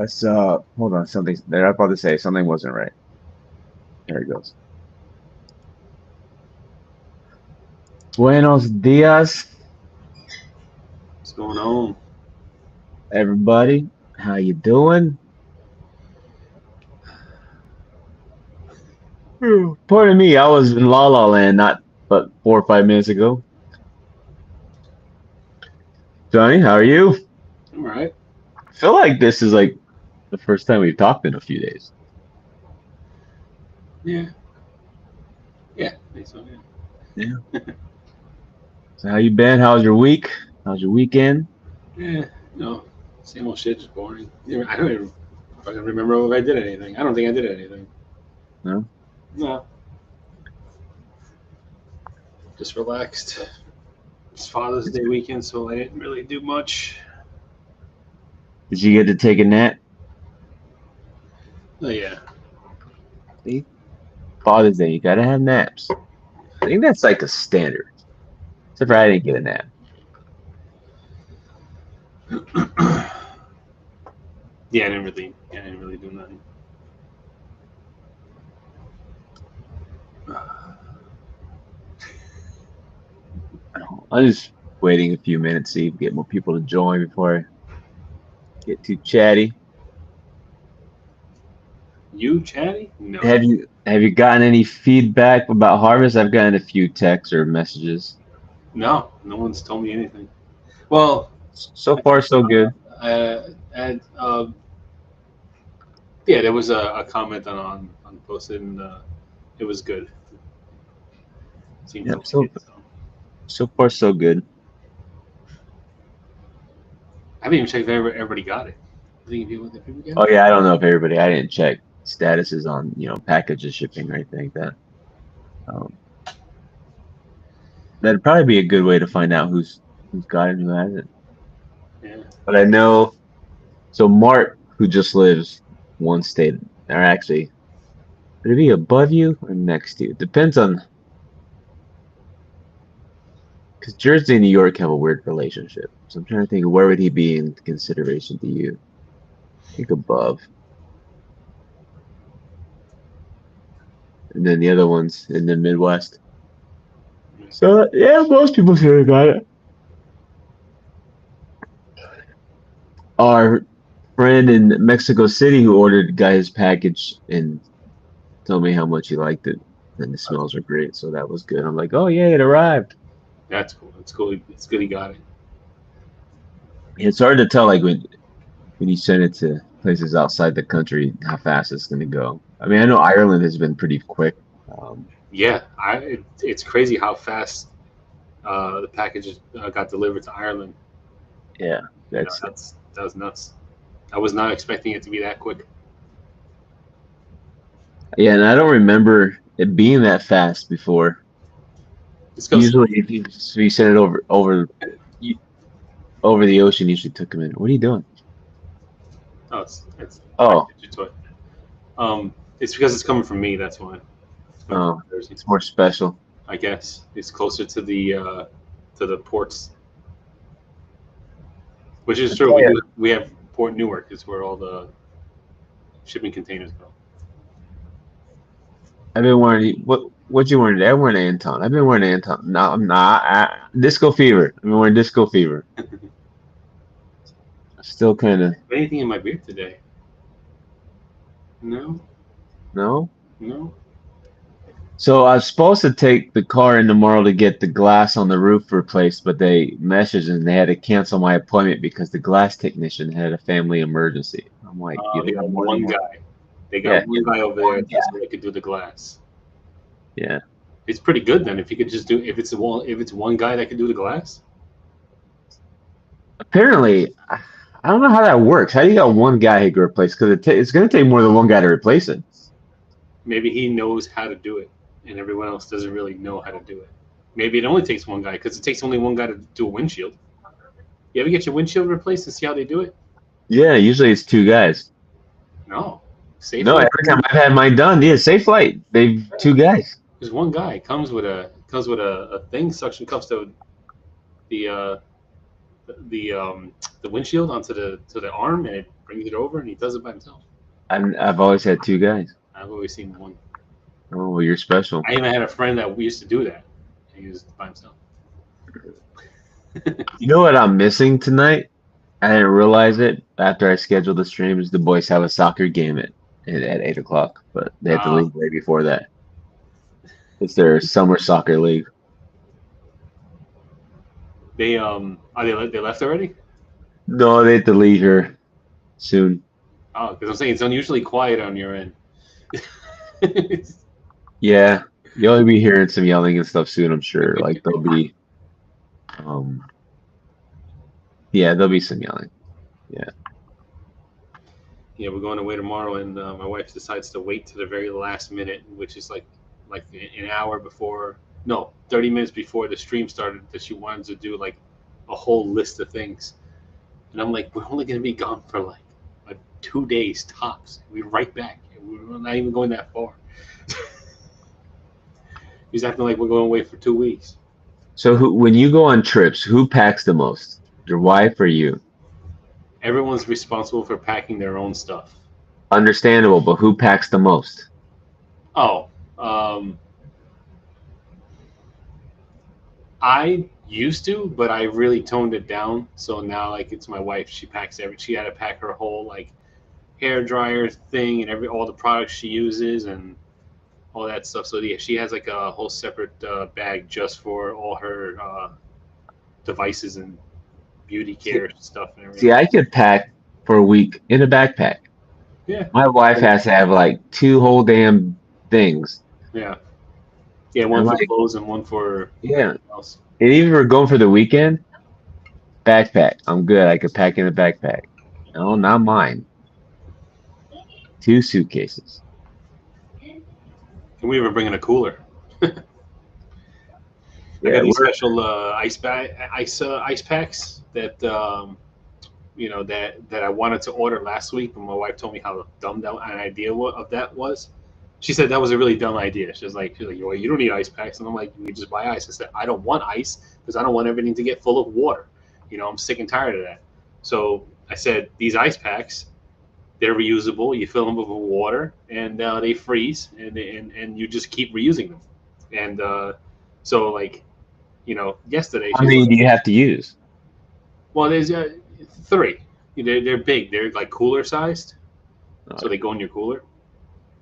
What's up? Hold on, something they're about to say something wasn't right. There it goes. Buenos dias, What's going on? everybody. How you doing? Pardon me, I was in La La Land not but 4 or 5 minutes ago. Johnny, how are you? All right. I feel like this is like the first time we've talked in a few days. Yeah. Yeah. I think so. Yeah. So how you been? How's your week? How's your weekend? Yeah. Yeah. No. Same old shit. Just boring. I don't even fucking remember if I did anything. I don't think I did anything. No? No. Just relaxed. It's Father's Day weekend, so I didn't really do much. Did you get to take a nap? Oh yeah. See? Father's Day, you gotta have naps. I think that's like a standard. Except for I didn't get a nap. Yeah. I didn't really. Yeah. I didn't really do nothing. I'm just waiting a few minutes, see if we get more people to join before I get too chatty. You chatty? No. Have you gotten any feedback about Harvest? I've gotten a few texts or messages. No. No one's told me anything. Well, So I far, think so good. and yeah, there was a comment on posted, and it was good. Seemed to Yep. like So it. So. so far, so good. I haven't even checked if everybody got it. I think if people get Oh it. yeah, I don't know if everybody. I didn't check statuses on packages shipping or anything like that. Um, that'd probably be a good way to find out who's got it and who hasn't. Yeah. But I know. So Mark, who just lives one state, or actually, would it be above you or next to you? Depends on because Jersey and New York have a weird relationship. So I'm trying to think where would he be in consideration to you? I think above. And then the other ones in the Midwest. So yeah, most people should have got it. Our friend in Mexico City who ordered got his package and told me how much he liked it. And the smells are great, so that was good. I'm like, oh yeah, it arrived. That's cool. That's cool. It's good he got it. It's hard to tell like when you send it to places outside the country how fast it's gonna go. I mean, I know Ireland has been pretty quick. Um, Yeah, it's crazy how fast the packages got delivered to Ireland. yeah, You know, that's that was nuts. I was not expecting it to be that quick. yeah, and I don't remember it being that fast before. It's because Usually, if you send it over the ocean, usually took a minute. What are you doing? oh, it's my Oh, fidget toy. It's because it's coming from me. That's why it's coming from oh, Jersey. it's more special. I guess it's closer to the ports, which is I true. tell you, We have Port Newark is where all the shipping containers go. I've been wearing what you wearing today? I'm wearing Anton. I've been wearing Anton. No, I'm not. Disco Fever. I've been wearing Disco Fever. Still kind of Anything in my beard today? No, no. no. So I was supposed to take the car in tomorrow to get the glass on the roof replaced, but they messaged and they had to cancel my appointment because the glass technician had a family emergency. I'm like, you They don't have got more than one one. guy. They got Yeah, one you guy have over there one just so guy. they could do the glass. Yeah. It's pretty good then if you could just do if it's one guy that could do the glass. Apparently, I don't know how that works. How do you got one guy who can replace? Because it's going to take more than one guy to replace it. Maybe he knows how to do it, and everyone else doesn't really know how to do it. Maybe it only takes one guy because it takes only one guy to do a windshield. You ever get your windshield replaced and see how they do it? Yeah, usually it's two guys. No, safe No, light. every time I've had mine done, yeah, safe flight. They've two guys. There's one guy comes with a thing suction cups the uh, the windshield onto the arm, and it brings it over, and he does it by himself. I've always had two guys. I've always seen one. Oh, well, you're special. I even had a friend that we used to do that. He was by himself. You know what I'm missing tonight? I didn't realize it after I scheduled the streams. The boys have a soccer game at 8 o'clock, but they had to leave way before that. It's their summer soccer league. They they left already? No, they have to leave here soon. Oh, because I'm saying it's unusually quiet on your end. Yeah, you'll be hearing some yelling and stuff soon, I'm sure. Like there'll be, yeah, there'll be some yelling. Yeah. Yeah, we're going away tomorrow, and my wife decides to wait to the very last minute, which is like an hour before, no, 30 minutes before the stream started, that she wanted to do like a whole list of things. And I'm like, we're only going to be gone for like 2 days tops. We're right back. We're not even going that far. He's acting like we're going away for 2 weeks. So when you go on trips, who packs the most? Your wife or you? Everyone's responsible for packing their own stuff. Understandable, but who packs the most? Oh, I used to, but I really toned it down. So now, like, it's my wife. She packs she had to pack her whole like hair dryer thing and all the products she uses and all that stuff. So yeah, she has like a whole separate bag just for all her devices and beauty care stuff and everything. See, I could pack for a week in a backpack. Yeah. My wife has to have like 2 whole damn things. Yeah. Yeah, one for clothes and one for else. And even if we're going for the weekend, backpack. I'm good. I could pack in a backpack. No, not mine. 2 suitcases. Can we ever bring in a cooler? I got these special ice packs that that I wanted to order last week, but my wife told me how dumb an idea of that was. She said that was a really dumb idea. She's like, well, you don't need ice packs, and I'm like, you just buy ice. I said, I don't want ice because I don't want everything to get full of water. I'm sick and tired of that. So I said, these ice packs, they're reusable. You fill them with water, and they freeze, and you just keep reusing them. And so, like, yesterday. How many do you have to use? Well, there's 3. They're big. They're like cooler sized, so they go in your cooler.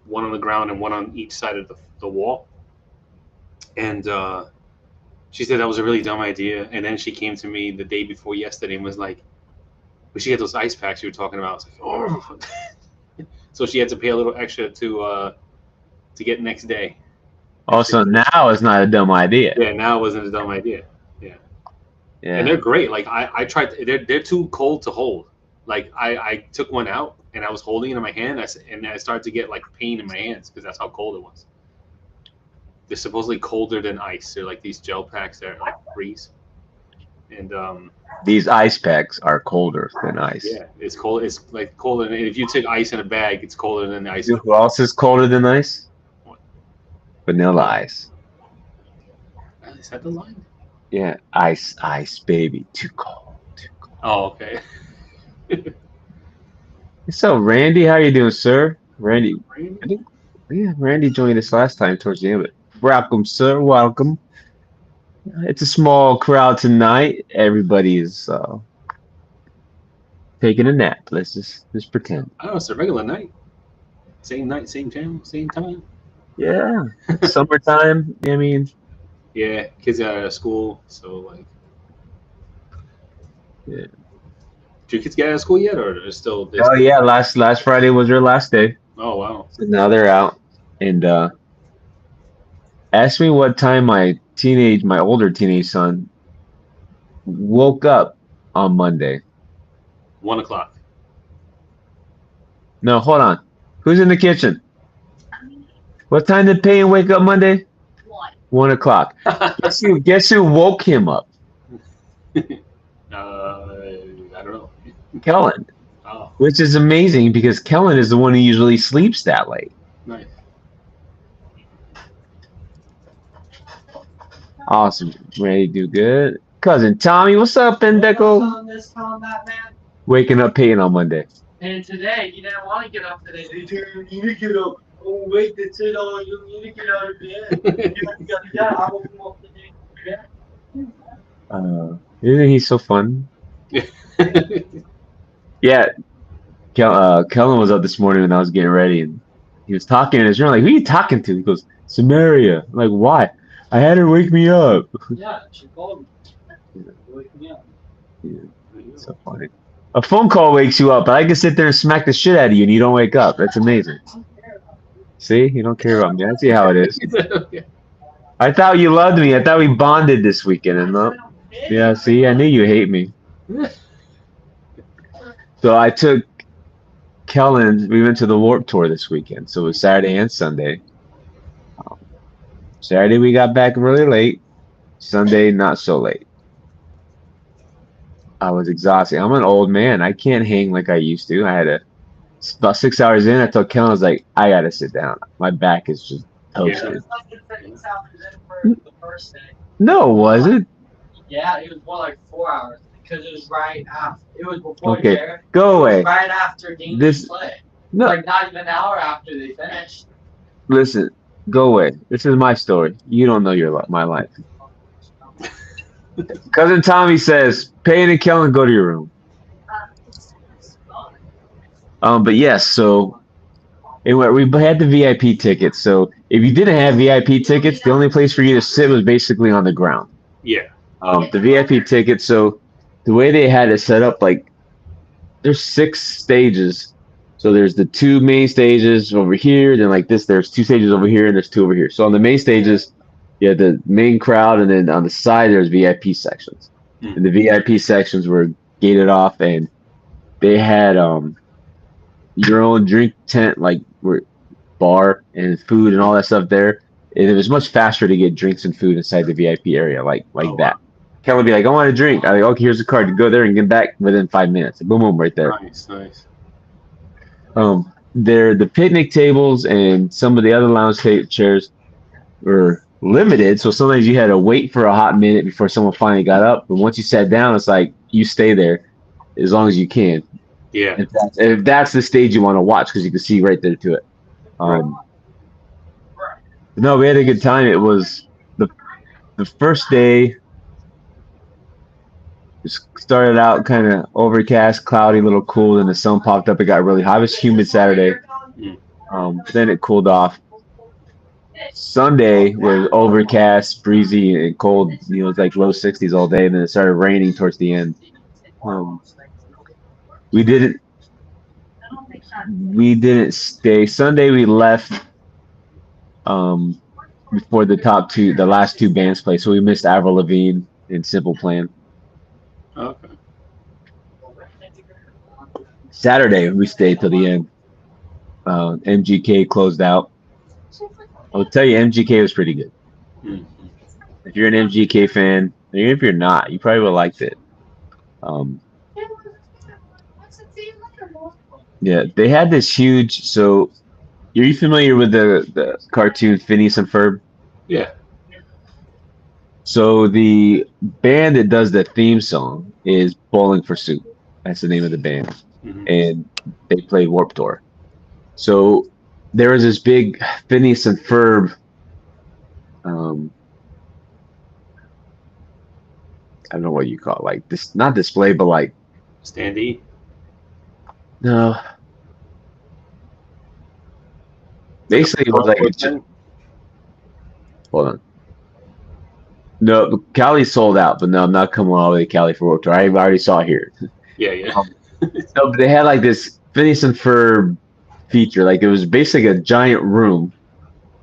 1 on the ground and 1 on each side of the wall. And she said that was a really dumb idea. And then she came to me the day before yesterday and was like, we should get those ice packs you were talking about. I was like, oh. So she had to pay a little extra to get next day. Oh, so now it's not a dumb idea. Yeah, now it wasn't a dumb idea. Yeah. And they're great. Like I tried. They're too cold to hold. Like I took one out and I was holding it in my hand, and I started to get like pain in my hands because that's how cold it was. They're supposedly colder than ice. They're like these gel packs that like freeze. And these ice packs are colder than ice. Yeah, it's cold. It's like colder than if you take ice in a bag, it's colder than the ice. Who else is colder than ice? What? Vanilla ice. Is that the line? Yeah, ice, baby, too cold, too cold. Oh, okay. So, Randy, how you doing, sir? Randy, Randy joined us last time towards the end. Welcome, sir. Welcome. It's a small crowd tonight. Everybody is taking a nap. Let's just pretend. Oh, it's a regular night. Same night, same channel, same time. Yeah, summertime. I mean. Yeah, kids are out of school, so like. Yeah. Did your kids get out of school yet, or they're still? Oh yeah, last Friday was their last day. Oh wow! So now they're out, and asked me what time my older teenage son woke up on Monday. 1 o'clock. No, hold on. Who's in the kitchen? What time did Payne wake up Monday? 1 o'clock. Guess who woke him up? I don't know. Kellen. Oh. Which is amazing because Kellen is the one who usually sleeps that late. Nice. Awesome. Ready to do good. Cousin Tommy, what's up, Pendeco? Waking up Peyton on Monday. And today, he didn't want to get up today. He said, you need to get up. Oh, wait, that's it. Oh, you need to get out of bed. Yeah, I woke him up today. Isn't he so fun? Yeah, Kellen was up this morning when I was getting ready, and he was talking in his room. Like, who are you talking to? He goes, Samaria. I'm like, why? I had her wake me up. Yeah, she called me. Wake me up. Yeah, so funny. A phone call wakes you up, but I can sit there and smack the shit out of you, and you don't wake up. That's amazing. See, you don't care about me. I see how it is. I thought you loved me. I thought we bonded this weekend, and no. Yeah, see, I knew you hate me. So I took Kellen. We went to the Warp Tour this weekend, so it was Saturday and Sunday. Saturday we got back really late. Sunday not so late. I was exhausted. I'm an old man. I can't hang like I used to. I had a about 6 hours in. I told Kellen, I was like, I gotta sit down. My back is just toasted. The first day. No, was it? Yeah, it was more like 4 hours because it was right after. It was before Okay, there. go away. Right after Dingley This play. no. Like not even an hour after they finished. Listen, go away. This is my story. You don't know my life. Cousin Tommy says, Payne and Kellen, go to your room. But yes, so we had the VIP tickets. So if you didn't have VIP tickets, the only place for you to sit was basically on the ground. Yeah. The VIP tickets. So the way they had it set up, like there's 6 stages. So there's the 2 main stages over here. Then like this, there's 2 stages over here, and there's 2 over here. So on the main stages, you had the main crowd, and then on the side there's VIP sections. And the VIP sections were gated off, and they had your own drink tent, like bar and food and all that stuff there. And it was much faster to get drinks and food inside the VIP area, like that. Ken would be like, I want a drink. I'm like, okay, here's a card. You go there and get back within 5 minutes. Boom, boom, right there. Nice. The picnic tables and some of the other lounge chairs were limited, so sometimes you had to wait for a hot minute before someone finally got up. But once you sat down, it's like you stay there as long as you can. Yeah. If that's the stage you want to watch, because you can see right there to it. No, we had a good time. It was the first day. It started out kind of overcast, cloudy, a little cool, and the sun popped up. It got really hot. It was humid Saturday. Then it cooled off. Sunday was overcast, breezy, and cold. You know, it's like low 60s all day, and then it started raining towards the end. We didn't stay. Sunday we left before the last 2 bands played, so we missed Avril Lavigne and Simple Plan. Okay. Saturday we stayed till the end. MGK closed out. I'll tell you, MGK was pretty good. If you're an MGK fan, even if you're not, you probably would have liked it. Yeah, they had this huge. So, are you familiar with the cartoon Phineas and Ferb? Yeah. So the band that does the theme song is Bowling for Soup. That's the name of the band, and they played Warped Tour. So there was this big Phineas and Ferb. I don't know what you call it, like this, not display, but like standee. No. Basically, it was like hold on. No, Cali sold out, but no, I'm not coming all the way to Cali for Warped Tour. I already saw it here. Yeah. No, but they had like this Phineas and Ferb feature. Like it was basically a giant room,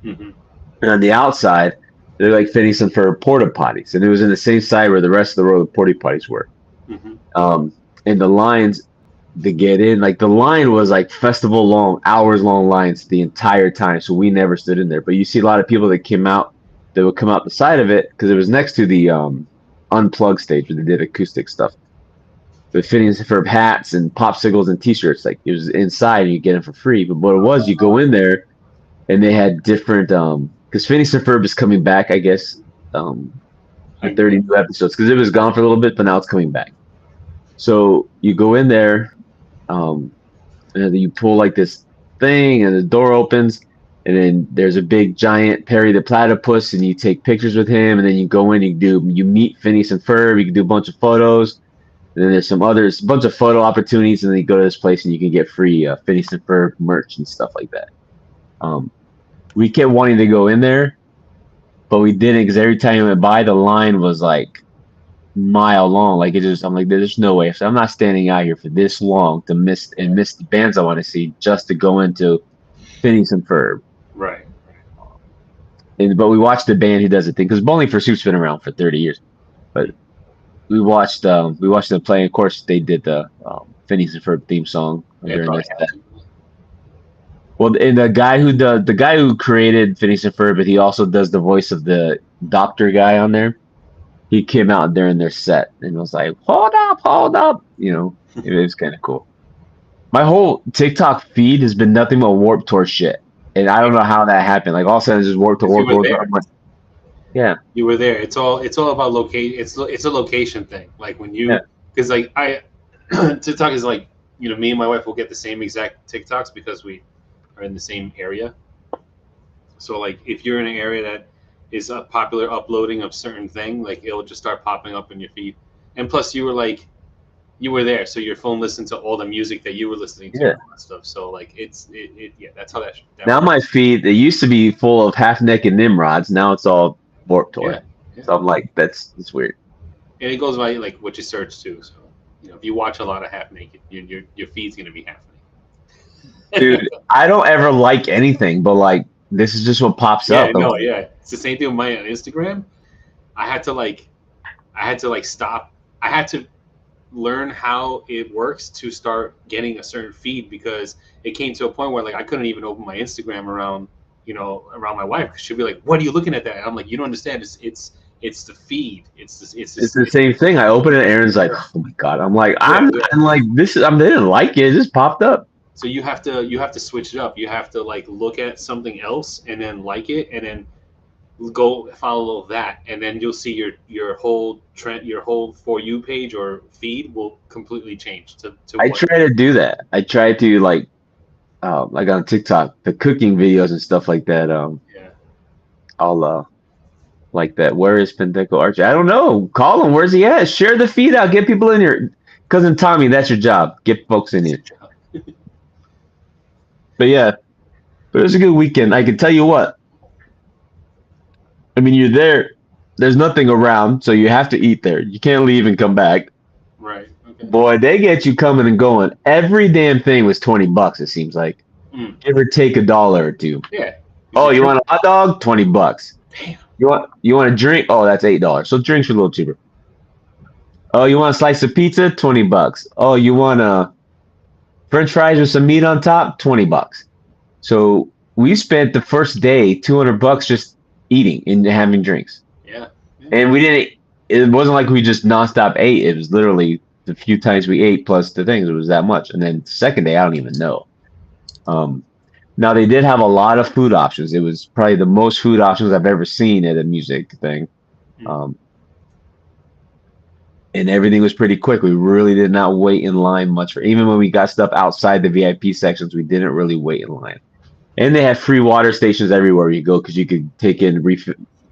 and on the outside, they're like Phineas and Ferb porta potties, and it was in the same side where the rest of the row of porta potties were. And the lines to get in, like the line was like festival long, hours long lines the entire time. So we never stood in there. But you see a lot of people that came out. They would come out the side of it because it was next to the unplugged stage where they did acoustic stuff. With Phineas and Ferb hats and popsicles and T-shirts, like it was inside and you get them for free. But what it was, you go in there and they had different because Phineas and Ferb is coming back, I guess, 30 new episodes because it was gone for a little bit, but now it's coming back. So you go in there, and you pull like this thing, and the door opens, and then there's a big giant Perry the Platypus, and you take pictures with him, and then you go in, you meet Phineas and Ferb, you can do a bunch of photos, and then there's some others, a bunch of photo opportunities, and then you go to this place and you can get free Phineas and Ferb merch and stuff like that. We kept wanting to go in there, but we didn't because every time we went by, the line was like mile long. Like I'm like, there's no way. So I'm not standing out here for this long to miss the bands I want to see just to go into Phineas and Ferb. Right. But we watched the band who does the thing because Bowling for Soup's been around for 30 years. But we watched them play. Of course, they did the Phineas and Ferb theme song during their set. Well, and the guy who created Phineas and Ferb, but he also does the voice of the doctor guy on there. He came out during their set and was like, hold up. You know, it was kind of cool. My whole TikTok feed has been nothing but Warped Tour shit. And I don't know how that happened. Like all of a sudden it's just Warped Tour. Yeah. You were there. It's all about location. It's a location thing. Like when you, because like TikTok is like, you know, me and my wife will get the same exact TikToks because we are in the same area. So like if you're in an area that is a popular uploading of certain thing, like it'll just start popping up in your feed. And plus you were there, so your phone listened to all the music that you were listening to and all that stuff. So like that's how that now works. My feed, it used to be full of half naked Nimrods, now it's all Warped Tour. Yeah. So I'm like, it's weird. And it goes by like what you search too. So you know, if you watch a lot of half naked, your feed's gonna be half naked. Dude, I don't ever like anything, but like this is just what pops up. No, it's the same thing with my Instagram. I had to stop. I had to learn how it works to start getting a certain feed because it came to a point where like I couldn't even open my Instagram around my wife because she'd be like, "What are you looking at that?" And I'm like, "You don't understand. It's the feed. It's the same thing." I open it, and Aaron's like, "Oh my god!" I'm like, I'm like this. I didn't like it. It just popped up. So you have to switch it up. You have to like look at something else and then like it and then go follow that, and then you'll see your whole trend, your whole For You page or feed will completely change. I try to do that. I try to like on TikTok, the cooking videos and stuff like that. I'll like that. Where is Penteco Archie? I don't know. Call him. Where's he at? Share the feed out. Get people in here. Cousin Tommy, that's your job. Get folks in here. But it was a good weekend. I can tell you what. I mean, you're there. There's nothing around, so you have to eat there. You can't leave and come back. Right. Okay. Boy, they get you coming and going. Every damn thing was $20. It seems like. Give or take $1 or $2. Yeah. Oh, you want a hot dog? $20. Damn. You want a drink? Oh, that's $8. So drinks are a little cheaper. Oh, you want a slice of pizza? $20. Oh, you want a French fries with some meat on top? $20. So we spent the first day $200 just eating and having drinks. Yeah. And it wasn't like we just nonstop ate. It was literally the few times we ate plus the things. It was that much. And then the second day, I don't even know. Now they did have a lot of food options. It was probably the most food options I've ever seen at a music thing. And everything was pretty quick. We really did not wait in line much even when we got stuff outside the VIP sections, we didn't really wait in line. And they have free water stations everywhere you go because you could take in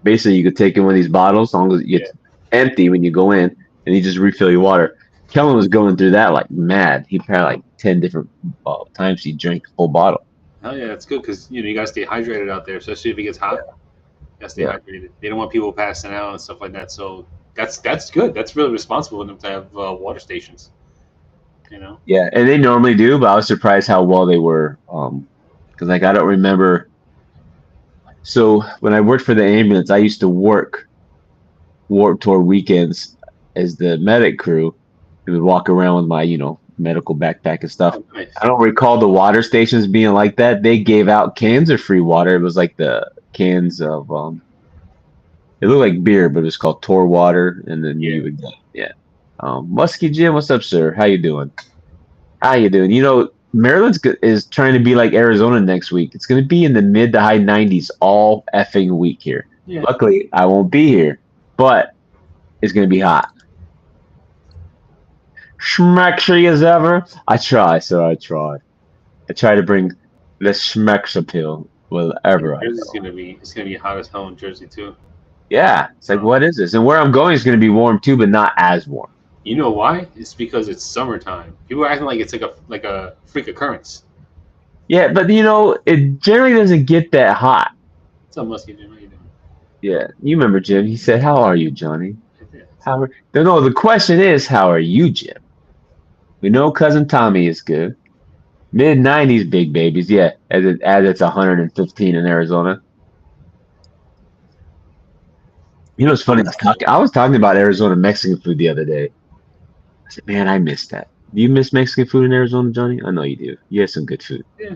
basically you could take in one of these bottles as long as it's empty when you go in and you just refill your water. Kellen was going through that like mad. He probably like 10 different times he drank a full bottle. Oh yeah, it's good because you gotta stay hydrated out there, especially if it gets hot. You gotta stay hydrated. They don't want people passing out and stuff like that. So that's good. That's really responsible of them to have water stations. Yeah, and they normally do, but I was surprised how well they were. Because like I don't remember. So when I worked for the ambulance, I used to work Warped Tour weekends as the medic crew. We would walk around with my medical backpack and stuff. Oh, nice. I don't recall the water stations being like that. They gave out cans of free water. It was like the cans of it looked like beer, but it was called Tor water. And then you would Muskie Jim, what's up, sir? How you doing? Maryland is trying to be like Arizona next week. It's going to be in the mid to high 90s all effing week here. Yeah. Luckily, I won't be here, but it's going to be hot. Schmacky as ever. I try, sir. I try. I try to bring the Schmeck's appeal wherever I Jersey's go. gonna be hot as hell in Jersey too. Yeah, it's like, Um, what is this? And where I'm going is going to be warm too, but not as warm. you know why? It's because it's summertime. People are acting like it's like a freak occurrence. Yeah, but it generally doesn't get that hot. What's up, Muskie Jim? How you doing? Yeah, you remember Jim? He said, "How are you, Johnny?" Yeah. How are... No, the question is, how are you, Jim? We know cousin Tommy is good. Mid-90s big babies, yeah, as it's 115 in Arizona. You know, it's funny. I was talking about Arizona Mexican food the other day. I said, man, I miss that. Do you miss Mexican food in Arizona, Johnny? I know you do. You have some good food. Yeah.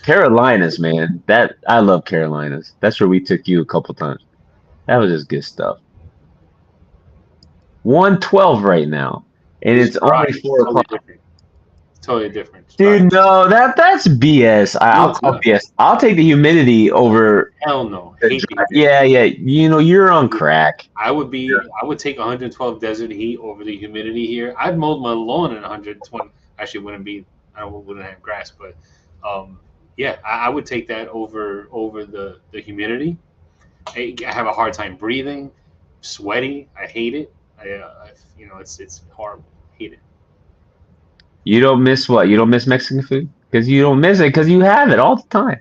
Carolinas, man. That I love Carolinas. That's where we took you a couple times. That was just good stuff. 112 right now, and It's it's dry. only It's 4 o'clock. totally different. It's dry. Dude, no, that's BS. No, I'll it's call not. BS. I'll take the humidity over Hell no. the Hate dry. the Yeah, yeah. You're on crack. I would take 112 desert heat over the humidity here. I'd mow my lawn in 120. Actually, wouldn't have grass, but yeah, I would take that over the humidity. I have a hard time breathing, sweaty. I hate it. It's horrible. Hate it. You don't miss what? You don't miss Mexican food? Because you don't miss it because you have it all the time.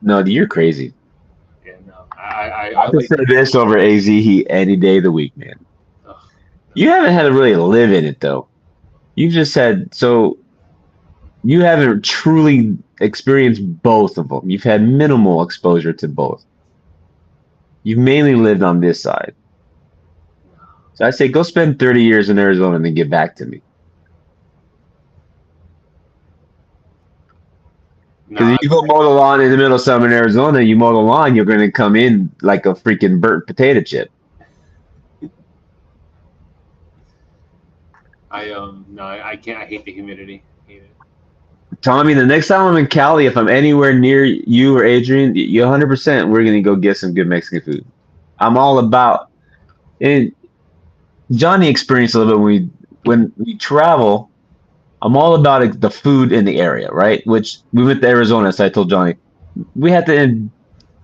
No, you're crazy. Yeah, no. I I like. prefer this over AZ heat any day of the week, man. Ugh. You haven't had to really live in it though. You just said so. You haven't truly experienced both of them. You've had minimal exposure to both. You've mainly lived on this side. So I say go spend 30 years in Arizona and then get back to me. Because No, if you go mow the lawn in the middle of summer in Arizona, you mow the lawn, you're going to come in like a freaking burnt potato chip. I can't. I hate the humidity. Hate it. Tommy, the next time I'm in Cali, if I'm anywhere near you or Adrian, you 100%, we're going to go get some good Mexican food. I'm all about it. Johnny experienced a little bit when we travel. I'm all about the food in the area, right? Which we went to Arizona, so I told Johnny we had to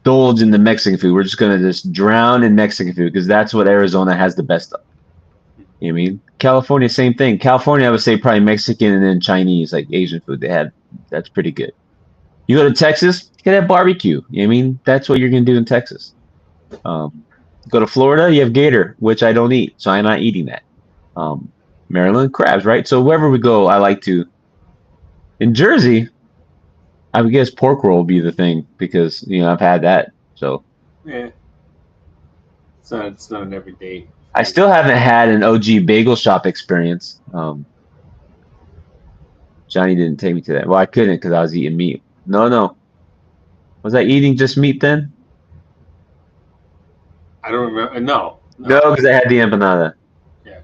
indulge in the Mexican food. We're just gonna just drown in Mexican food because that's what Arizona has the best of. You know what I mean? California, same thing. California, I would say probably Mexican and then Chinese, like Asian food. That's pretty good. You go to Texas, you can have barbecue. You know what I mean? That's what you're gonna do in Texas. Go to Florida, you have gator, which I don't eat, so I'm not eating that. Maryland, crabs, right? So wherever we go, I like to. In Jersey, I would guess pork roll would be the thing because I've had that. So Yeah. It's not an everyday. I still haven't had an OG bagel shop experience. Johnny didn't take me to that. Well, I couldn't because I was eating meat. No. Was I eating just meat then? I don't remember. No. No, because I had the empanada. Yeah.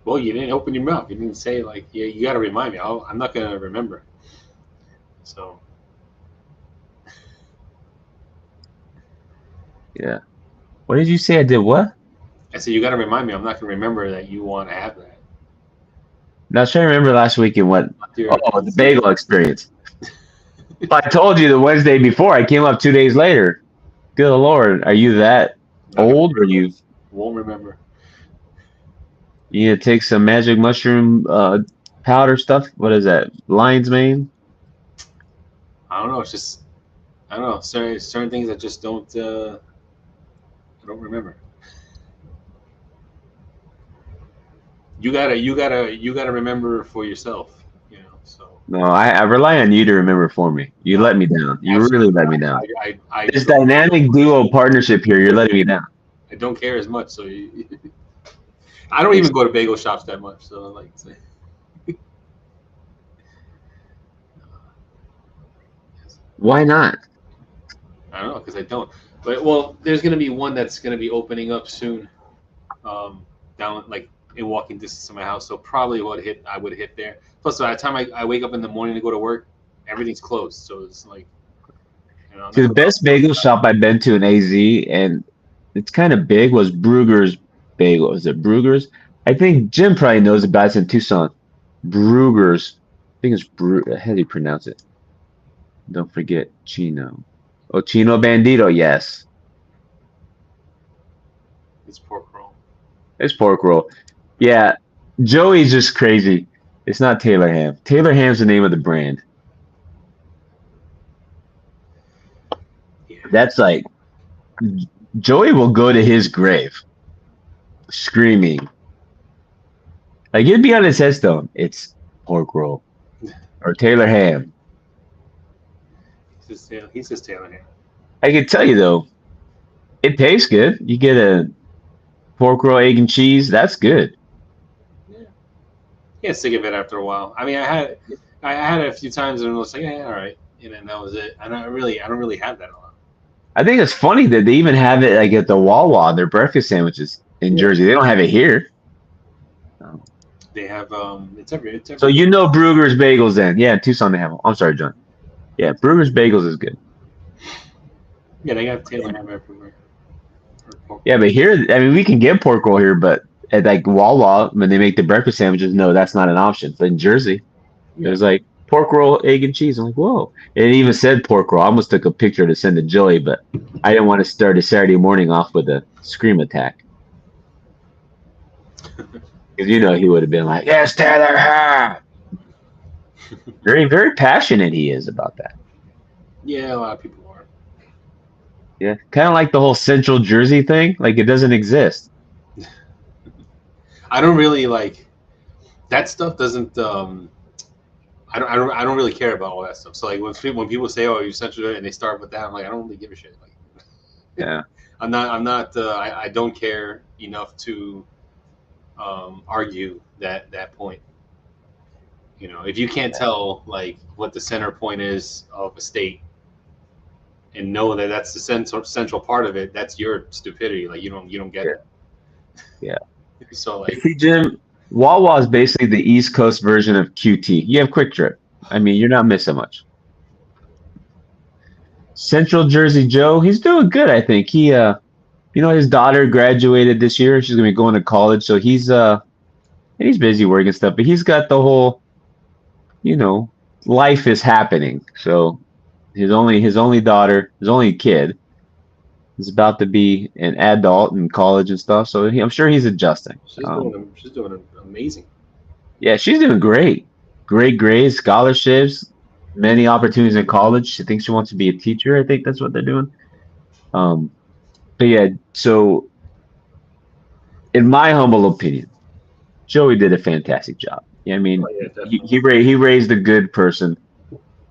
Well, you didn't open your mouth. You didn't say like, yeah. You got to remind me. I'm not gonna remember. So. Yeah. What did you say? I did what? I said you got to remind me. I'm not gonna remember that you want to have that. Now, I was trying to remember last weekend what. Oh, the bagel experience. If I told you the Wednesday before, I came up 2 days later. Good Lord, are you that old or you won't remember? You need to take some magic mushroom powder stuff. What is that? Lion's mane? I don't know. It's just I don't know. Certain things I just don't. I don't remember. You gotta remember for yourself. So. No, I rely on you to remember for me. You let me down. You really let me down. This dynamic duo partnership here, you're letting me down. I don't care as much, so I don't even go to bagel shops that much. So like, why not? I don't know because I don't. But well, there's gonna be one that's gonna be opening up soon, down like in walking distance of my house. So probably I would hit there. Plus, by the time I wake up in the morning to go to work, everything's closed. So it's like, the best bagel shop I've been to in AZ, and it's kind of big, was Brugger's Bagel. Is it Brugger's? I think Jim probably knows about it. It's in Tucson. Brugger's think it's how do you pronounce it? Don't forget Chino. Oh, Chino Bandito. Yes, It's pork roll. it's pork roll. Yeah, Joey's just crazy. It's not Taylor Ham. Taylor Ham's the name of the brand. Yeah. That's like Joey will go to his grave screaming. Like it'd be on his headstone. It's pork roll or Taylor Ham. He's just Taylor Ham. I can tell you though, it tastes good. You get a pork roll, egg and cheese. That's good. Yeah. You get sick of it after a while. I mean, I had it a few times and it was like, yeah, all right, and then that was it. And I don't really have that a lot. I think it's funny that they even have it like at the Wawa, their breakfast sandwiches in Jersey. They don't have it here. They have it's every. So you know Brugger's Bagels then. Yeah, in Tucson they have them. I'm sorry, John. Yeah, Brugger's Bagels is good. Yeah, they got Taylor Ham everywhere. Yeah, but here, I mean, we can get pork roll here, but at like Wawa, when they make the breakfast sandwiches, no, that's not an option. But in Jersey, there's like pork roll, egg and cheese. I'm like, whoa. It even said pork roll. I almost took a picture to send to Joey, but I didn't want to start a Saturday morning off with a scream attack. Because you know he would have been like, yes, Taylor Ham. Very, very passionate he is about that. Yeah, a lot of people are. Yeah, kind of like the whole Central Jersey thing. Like it doesn't exist. I don't really like that stuff. Doesn't I don't really care about all that stuff. So like when people say, "Oh, you're Central," and they start with that, I'm like, I don't really give a shit. Like, yeah, I'm not. I don't care enough to argue that point. You know, if you can't tell like what the center point is of a state and know that that's the central part of it, that's your stupidity. Like you don't get it. Yeah. So like, see, Jim, Wawa is basically the East Coast version of QT. You have Quick Trip. I mean, you're not missing much. Central Jersey Joe, he's doing good. I think his daughter graduated this year. She's gonna be going to college, so he's busy working stuff. But he's got the whole, life is happening. So his only daughter, his only kid, is about to be an adult in college and stuff. So I'm sure he's adjusting. she's doing amazing. Yeah, she's doing great. Great grades, scholarships, many opportunities in college. She thinks she wants to be a teacher. I think that's what they're doing. But yeah, so in my humble opinion, Joey did a fantastic job. Yeah, I mean, he raised a good person,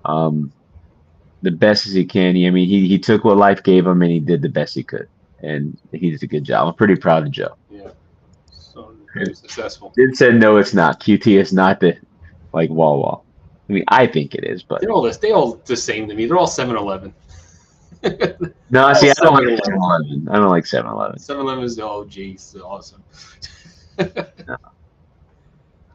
the best as he can. I mean, he took what life gave him and he did the best he could, and he did a good job. I'm pretty proud of Joe. Yeah, so very successful. Did said no, it's not. QT is not the like Wawa. I mean, I think it is, but they all the same to me. They're all 7-Eleven. No, see, I don't like 7-Eleven. I don't like 7-Eleven. 7-Eleven is the OG. It's awesome. No.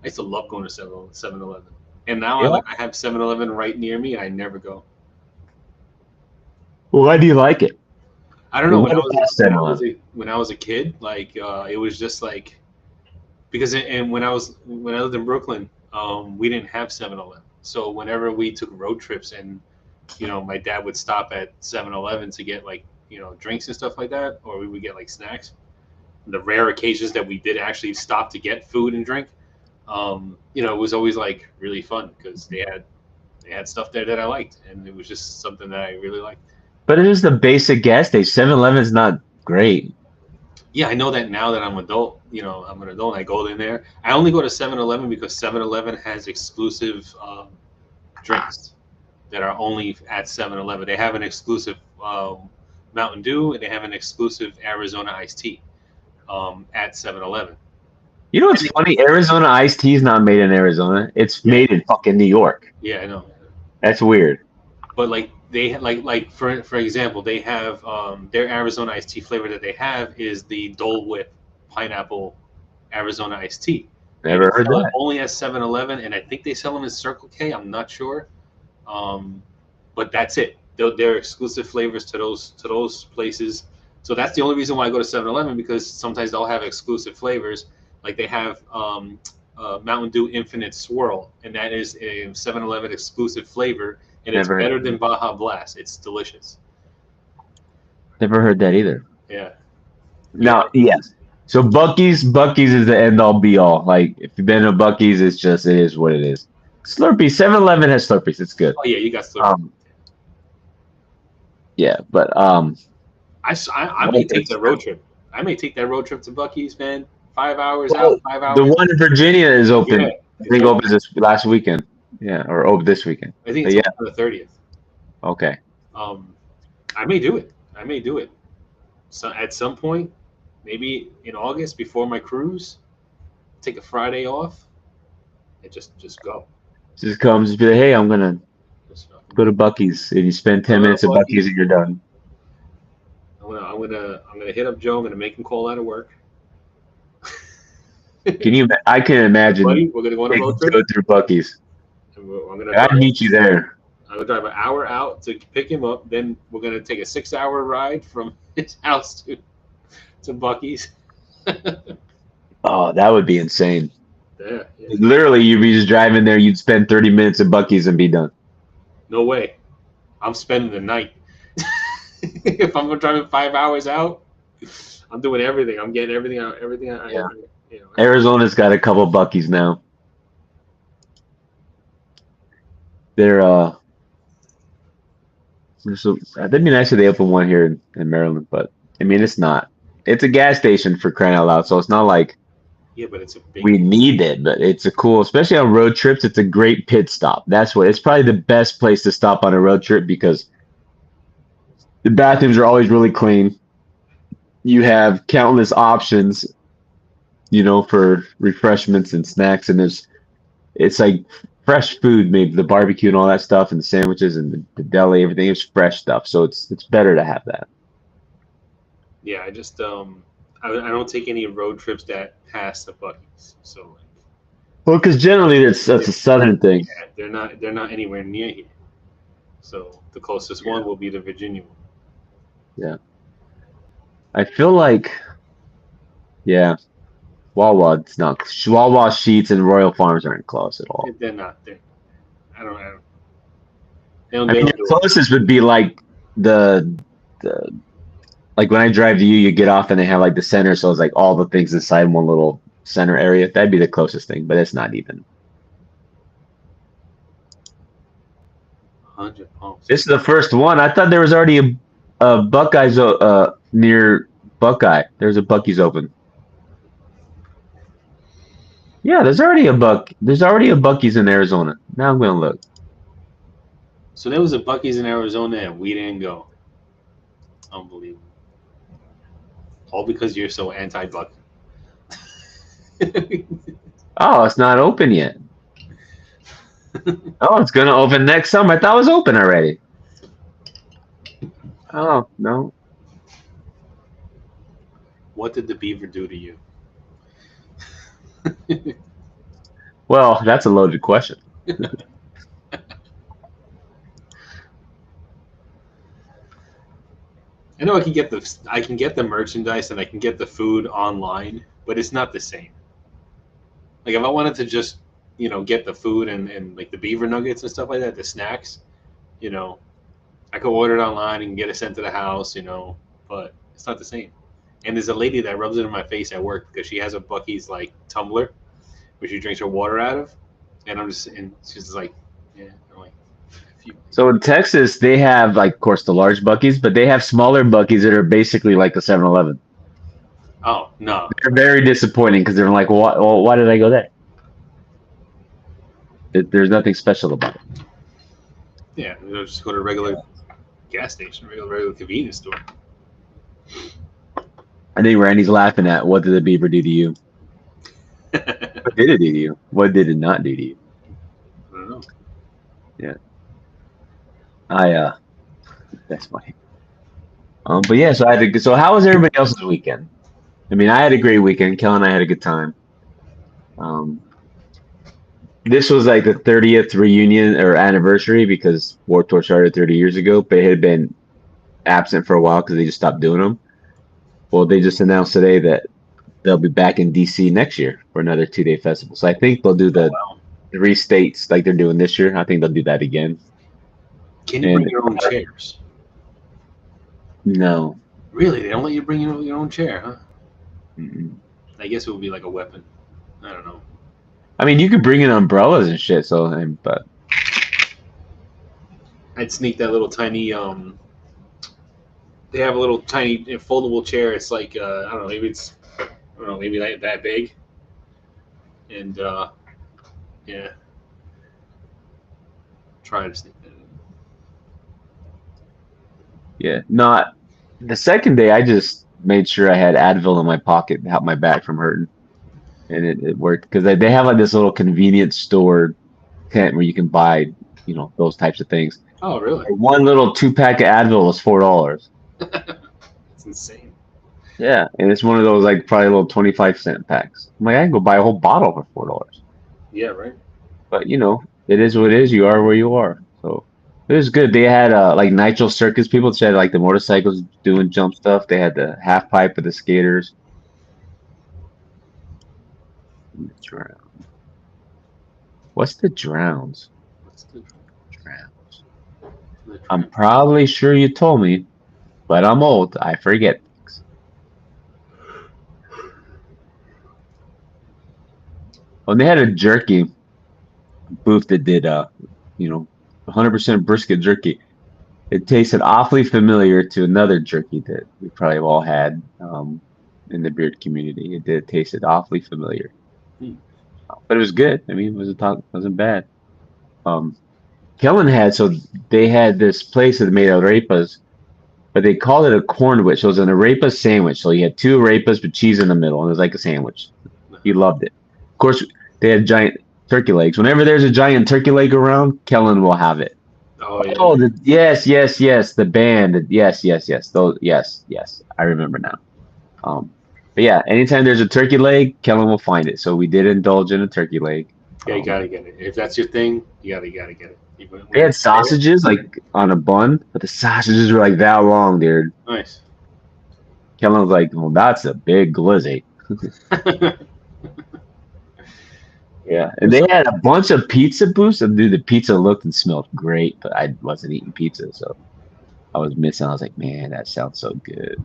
I used to love going to 7-Eleven. And now I have 7-Eleven right near me, and I never go. Well, why do you like it? I don't know. When I was a kid, like it was just like because when I lived in Brooklyn, we didn't have 7-Eleven. So whenever we took road trips and my dad would stop at 7-Eleven to get like drinks and stuff like that, or we would get like snacks. The rare occasions that we did actually stop to get food and drink, it was always like really fun because they had stuff there that I liked, and it was just something that I really liked. But it is the basic gas station. 7-Eleven is not great. Yeah, I know that now that I'm adult. I'm an adult and I go in there. I only go to 7-Eleven because 7-Eleven has exclusive drinks that are only at 7-Eleven. They have an exclusive Mountain Dew and they have an exclusive Arizona iced tea at 7-Eleven. You know what's funny? Arizona iced tea is not made in Arizona. It's made in fucking New York. Yeah, I know. That's weird. But like they like for example, they have their Arizona iced tea flavor that they have is the Dole Whip pineapple Arizona iced tea. Never heard that. Only at 7-Eleven, and I think they sell them in Circle K. I'm not sure, but that's it. They're exclusive flavors to those places. So that's the only reason why I go to 7-Eleven, because sometimes they'll have exclusive flavors. Like they have Mountain Dew Infinite Swirl, and that is a 7-Eleven exclusive flavor, and it's Never heard better of than it. Baja Blast. It's delicious. Never heard that either. Yeah. Yeah. Now, yes. So Bucky's is the end all be all. Like if you've been to Bucky's, it is what it is. Slurpee, 7-Eleven has Slurpees. It's good. Oh yeah, you got Slurpee. Yeah, but I may take that road trip. I may take that road trip to Bucky's, man. 5 hours well, out, 5 the hours. one in Virginia is open. Yeah, I think open this last weekend. Yeah, or over this weekend. I think But it's yeah, on the 30th. okay. I may do it. I may do it. So at some point, maybe in August before my cruise, take a Friday off and just go. Just come, just be like, hey, I'm gonna Just go to Bucky's. And you spend 10 minutes at Bucky's and you're done. I'm gonna hit up Joe. I'm gonna make him call out of work. I can imagine Buddy, we're gonna go on a road trip. go through Bucky's. I'm gonna I'd meet you there. I'm gonna drive an hour out to pick him up. Then we're gonna take a 6-hour ride from his house to Bucky's. Oh, that would be insane. Yeah. Literally, you'd be just driving there. You'd spend 30 minutes at Bucky's and be done. No way. I'm spending the night. If I'm driving 5 hours out, I'm doing everything. I'm getting everything out. Yeah. Arizona's got a couple Bucky's now. They're so that'd be nice if they open one here in Maryland, but I mean it's not. It's a gas station for crying out loud, so it's not like Yeah, but it's a big. we need it, but it's a cool, especially on road trips. It's a great pit stop. That's what it's probably the best place to stop on a road trip because the bathrooms are always really clean. You have countless options, for refreshments and snacks, and it's like fresh food, maybe the barbecue and all that stuff, and the sandwiches and the deli, everything is fresh stuff. So it's better to have that. Yeah, I just I don't take any road trips that pass the Bucky's. So Well, because generally that's a southern thing. yeah, they're not anywhere near here. So the closest one will be the Virginia one. Yeah. I feel like, yeah, Wawa, it's not. Wawa, Sheets, and Royal Farms aren't close at all. They're not. I don't. They I don't, mean, they your don't do it. closest would be like the like when I drive to you get off and they have like the center, so it's like all the things inside one little center area. That'd be the closest thing, but it's not even. 100 pumps. This is the first one. I thought there was already a Buckeyes near Buckeye. There's a Bucky's open. Yeah, there's already a Bucky's in Arizona. Now I'm gonna look. So there was a Bucky's in Arizona and we didn't go. Unbelievable. All because you're so anti-Bucky. Oh, it's not open yet. Oh, it's gonna open next summer. I thought it was open already. Oh, no. What did the beaver do to you? Well, that's a loaded question. I know I can get the merchandise and I can get the food online, but it's not the same. Like if I wanted to just, get the food and like the beaver nuggets and stuff like that, the snacks, I could order it online and get it sent to the house, but it's not the same. And there's a lady that rubs it in my face at work because she has a Bucky's like tumbler where she drinks her water out of, and she's just like, yeah, I'm like, So in Texas, they have like, of course, the large Bucky's, but they have smaller Bucky's that are basically like the 7-Eleven. oh no, They're very disappointing because they're like, why did I go there? There's nothing special about it. yeah, just go to a regular gas station, regular convenience store. I think Randy's laughing at what did the beaver do to you? What did it do to you? What did it not do to you? I don't know. Yeah. That's funny. But yeah, so how was everybody else's weekend? I mean, I had a great weekend. Kel and I had a good time. This was like the 30th reunion or anniversary because Warped Tour started 30 years ago, but it had been absent for a while because they just stopped doing them. Well, they just announced today that they'll be back in DC next year for another 2-day festival. So I think they'll do Oh the wow! 3 states like they're doing this year. I think they'll do that again. Can you bring And your own chairs? no, Really? They don't let you bring your own chair, huh? mm-mm. I guess it would be like a weapon. I don't know. I mean you could bring in umbrellas and shit. So, but I'd sneak that little tiny. They have a little tiny foldable chair. It's like I don't know. Maybe it's I don't know. Maybe like that big. And yeah, try to sneak that in. yeah, not the second day. I just made sure I had Advil in my pocket to help my back from hurting, and it worked because they have like this little convenience store tent where you can buy those types of things. Oh, really? One little 2-pack of Advil was $4. It's insane. Yeah, and it's one of those like probably little 25-cent packs. I'm like, I can go buy a whole bottle for $4. Yeah, right. But it is what it is. You are where you are. So it was good. They had like Nitro Circus people. They had like the motorcycles doing jump stuff. They had the half pipe of the skaters. What's the drowns? What's the Drowns. the I'm probably sure you told me, but I'm old. I forget things. When they had a jerky booth that did 100% brisket jerky. It tasted awfully familiar to another jerky that we probably have all had in the beard community. It did tasted awfully familiar, Hmm. but it was good. I mean, wasn't bad. Um, Kellen had so they had this place that made arepas, but they called it a cornwich. So it was an arepa sandwich. So you had two arepas with cheese in the middle, and it was like a sandwich. He loved it. Of course, they had giant turkey legs. Whenever there's a giant turkey leg around, Kellen will have it. Oh yeah. Oh, yes, the band, yes, those, yes, I remember now. But yeah, anytime there's a turkey leg, Kellen will find it. So we did indulge in a turkey leg. Yeah, you gotta get it. If that's your thing, you gotta get it. Even They when had it's there. sausages like on a bun, but the sausages were like that long, dude. Nice. Kellen was like, "Well, that's a big glizzy." Yeah, and they had a bunch of pizza booths, and dude, the pizza looked and smelled great, but I wasn't eating pizza, so I was missing. I was like, "Man, that sounds so good."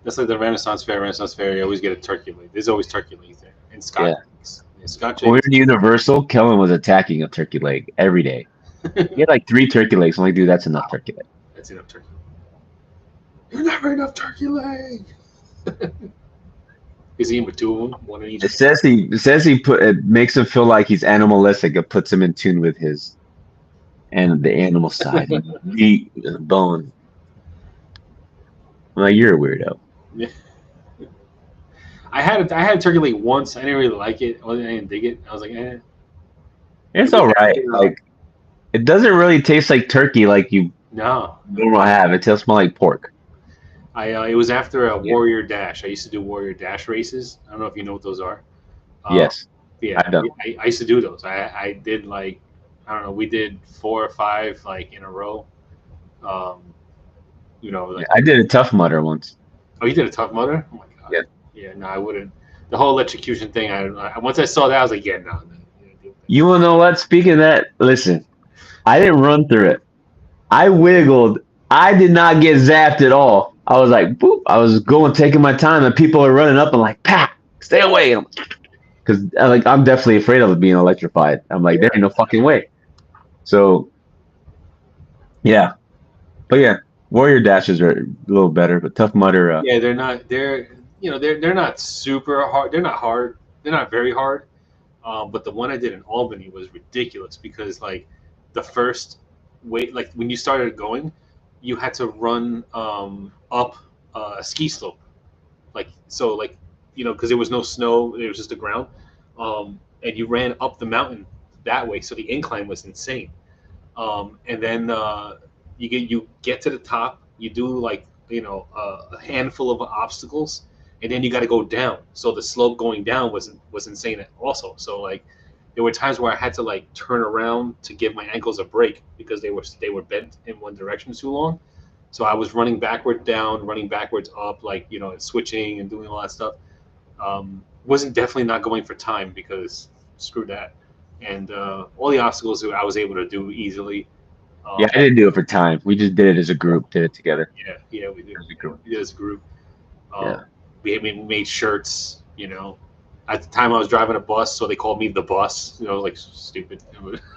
That's like the Renaissance Fair. Renaissance Fair, you always get a turkey leg. There's always turkey legs there. And Scotch Yeah. eggs. Yeah, Scotch When we eggs. were in Universal, Kellen was attacking a turkey leg every day. He had like 3 turkey legs. I'm like, dude, that's enough turkey leg. That's enough turkey. You're never enough turkey leg. He's eating with 2 of them, one in each. It says he it makes him feel like he's animalistic. It puts him in tune with his and the animal side, meat, and bone. I'm like, you're a weirdo. Yeah. I had a turkey leg once. I didn't really like it. I didn't dig it. I was like, eh. It's all right. Like, it doesn't really taste like turkey like you No. normally have. It tastes more like pork. It was after a Warrior Dash. I used to do Warrior Dash races. I don't know if you know what those are. Yes, Yeah, I've done. I used to do those. I did like I don't know. We did 4 or 5 like in a row. Like I did a Tough Mudder once. oh, you did a Tough Mudder? Oh my god. Yeah. Yeah. No, I wouldn't. The whole electrocution thing. Once I saw that, I was like, yeah, no. You wanna know what? Speaking of that, listen, I didn't run through it. I wiggled. I did not get zapped at all. I was like, boop. I was going, taking my time, and people are running up and like, "Pat, stay away!" Because I'm definitely afraid of being electrified. I'm like, there ain't no fucking way. So, yeah, but yeah, Warrior Dashes are a little better, but Tough Mudder. Yeah, they're not. They're not super hard. They're not hard. They're not very hard. But the one I did in Albany was ridiculous because like the first wait, like when you started going, you had to run up a ski slope, because there was no snow, it was just the ground, and you ran up the mountain that way, so the incline was insane. And then you get to the top, you do like a handful of obstacles, and then you got to go down. So the slope going down was insane also. So like there were times where I had to like turn around to give my ankles a break because they were bent in one direction too long. So I was running backward down, running backwards up, like switching and doing all that stuff. Wasn't definitely not going for time because screw that. And all the obstacles I was able to do easily. Yeah, I didn't do it for time. We just did it as a group. Did it together Yeah, we did. as a group. We did as a group. Yeah. We made shirts. At the time I was driving a bus, so they called me the bus. Like stupid.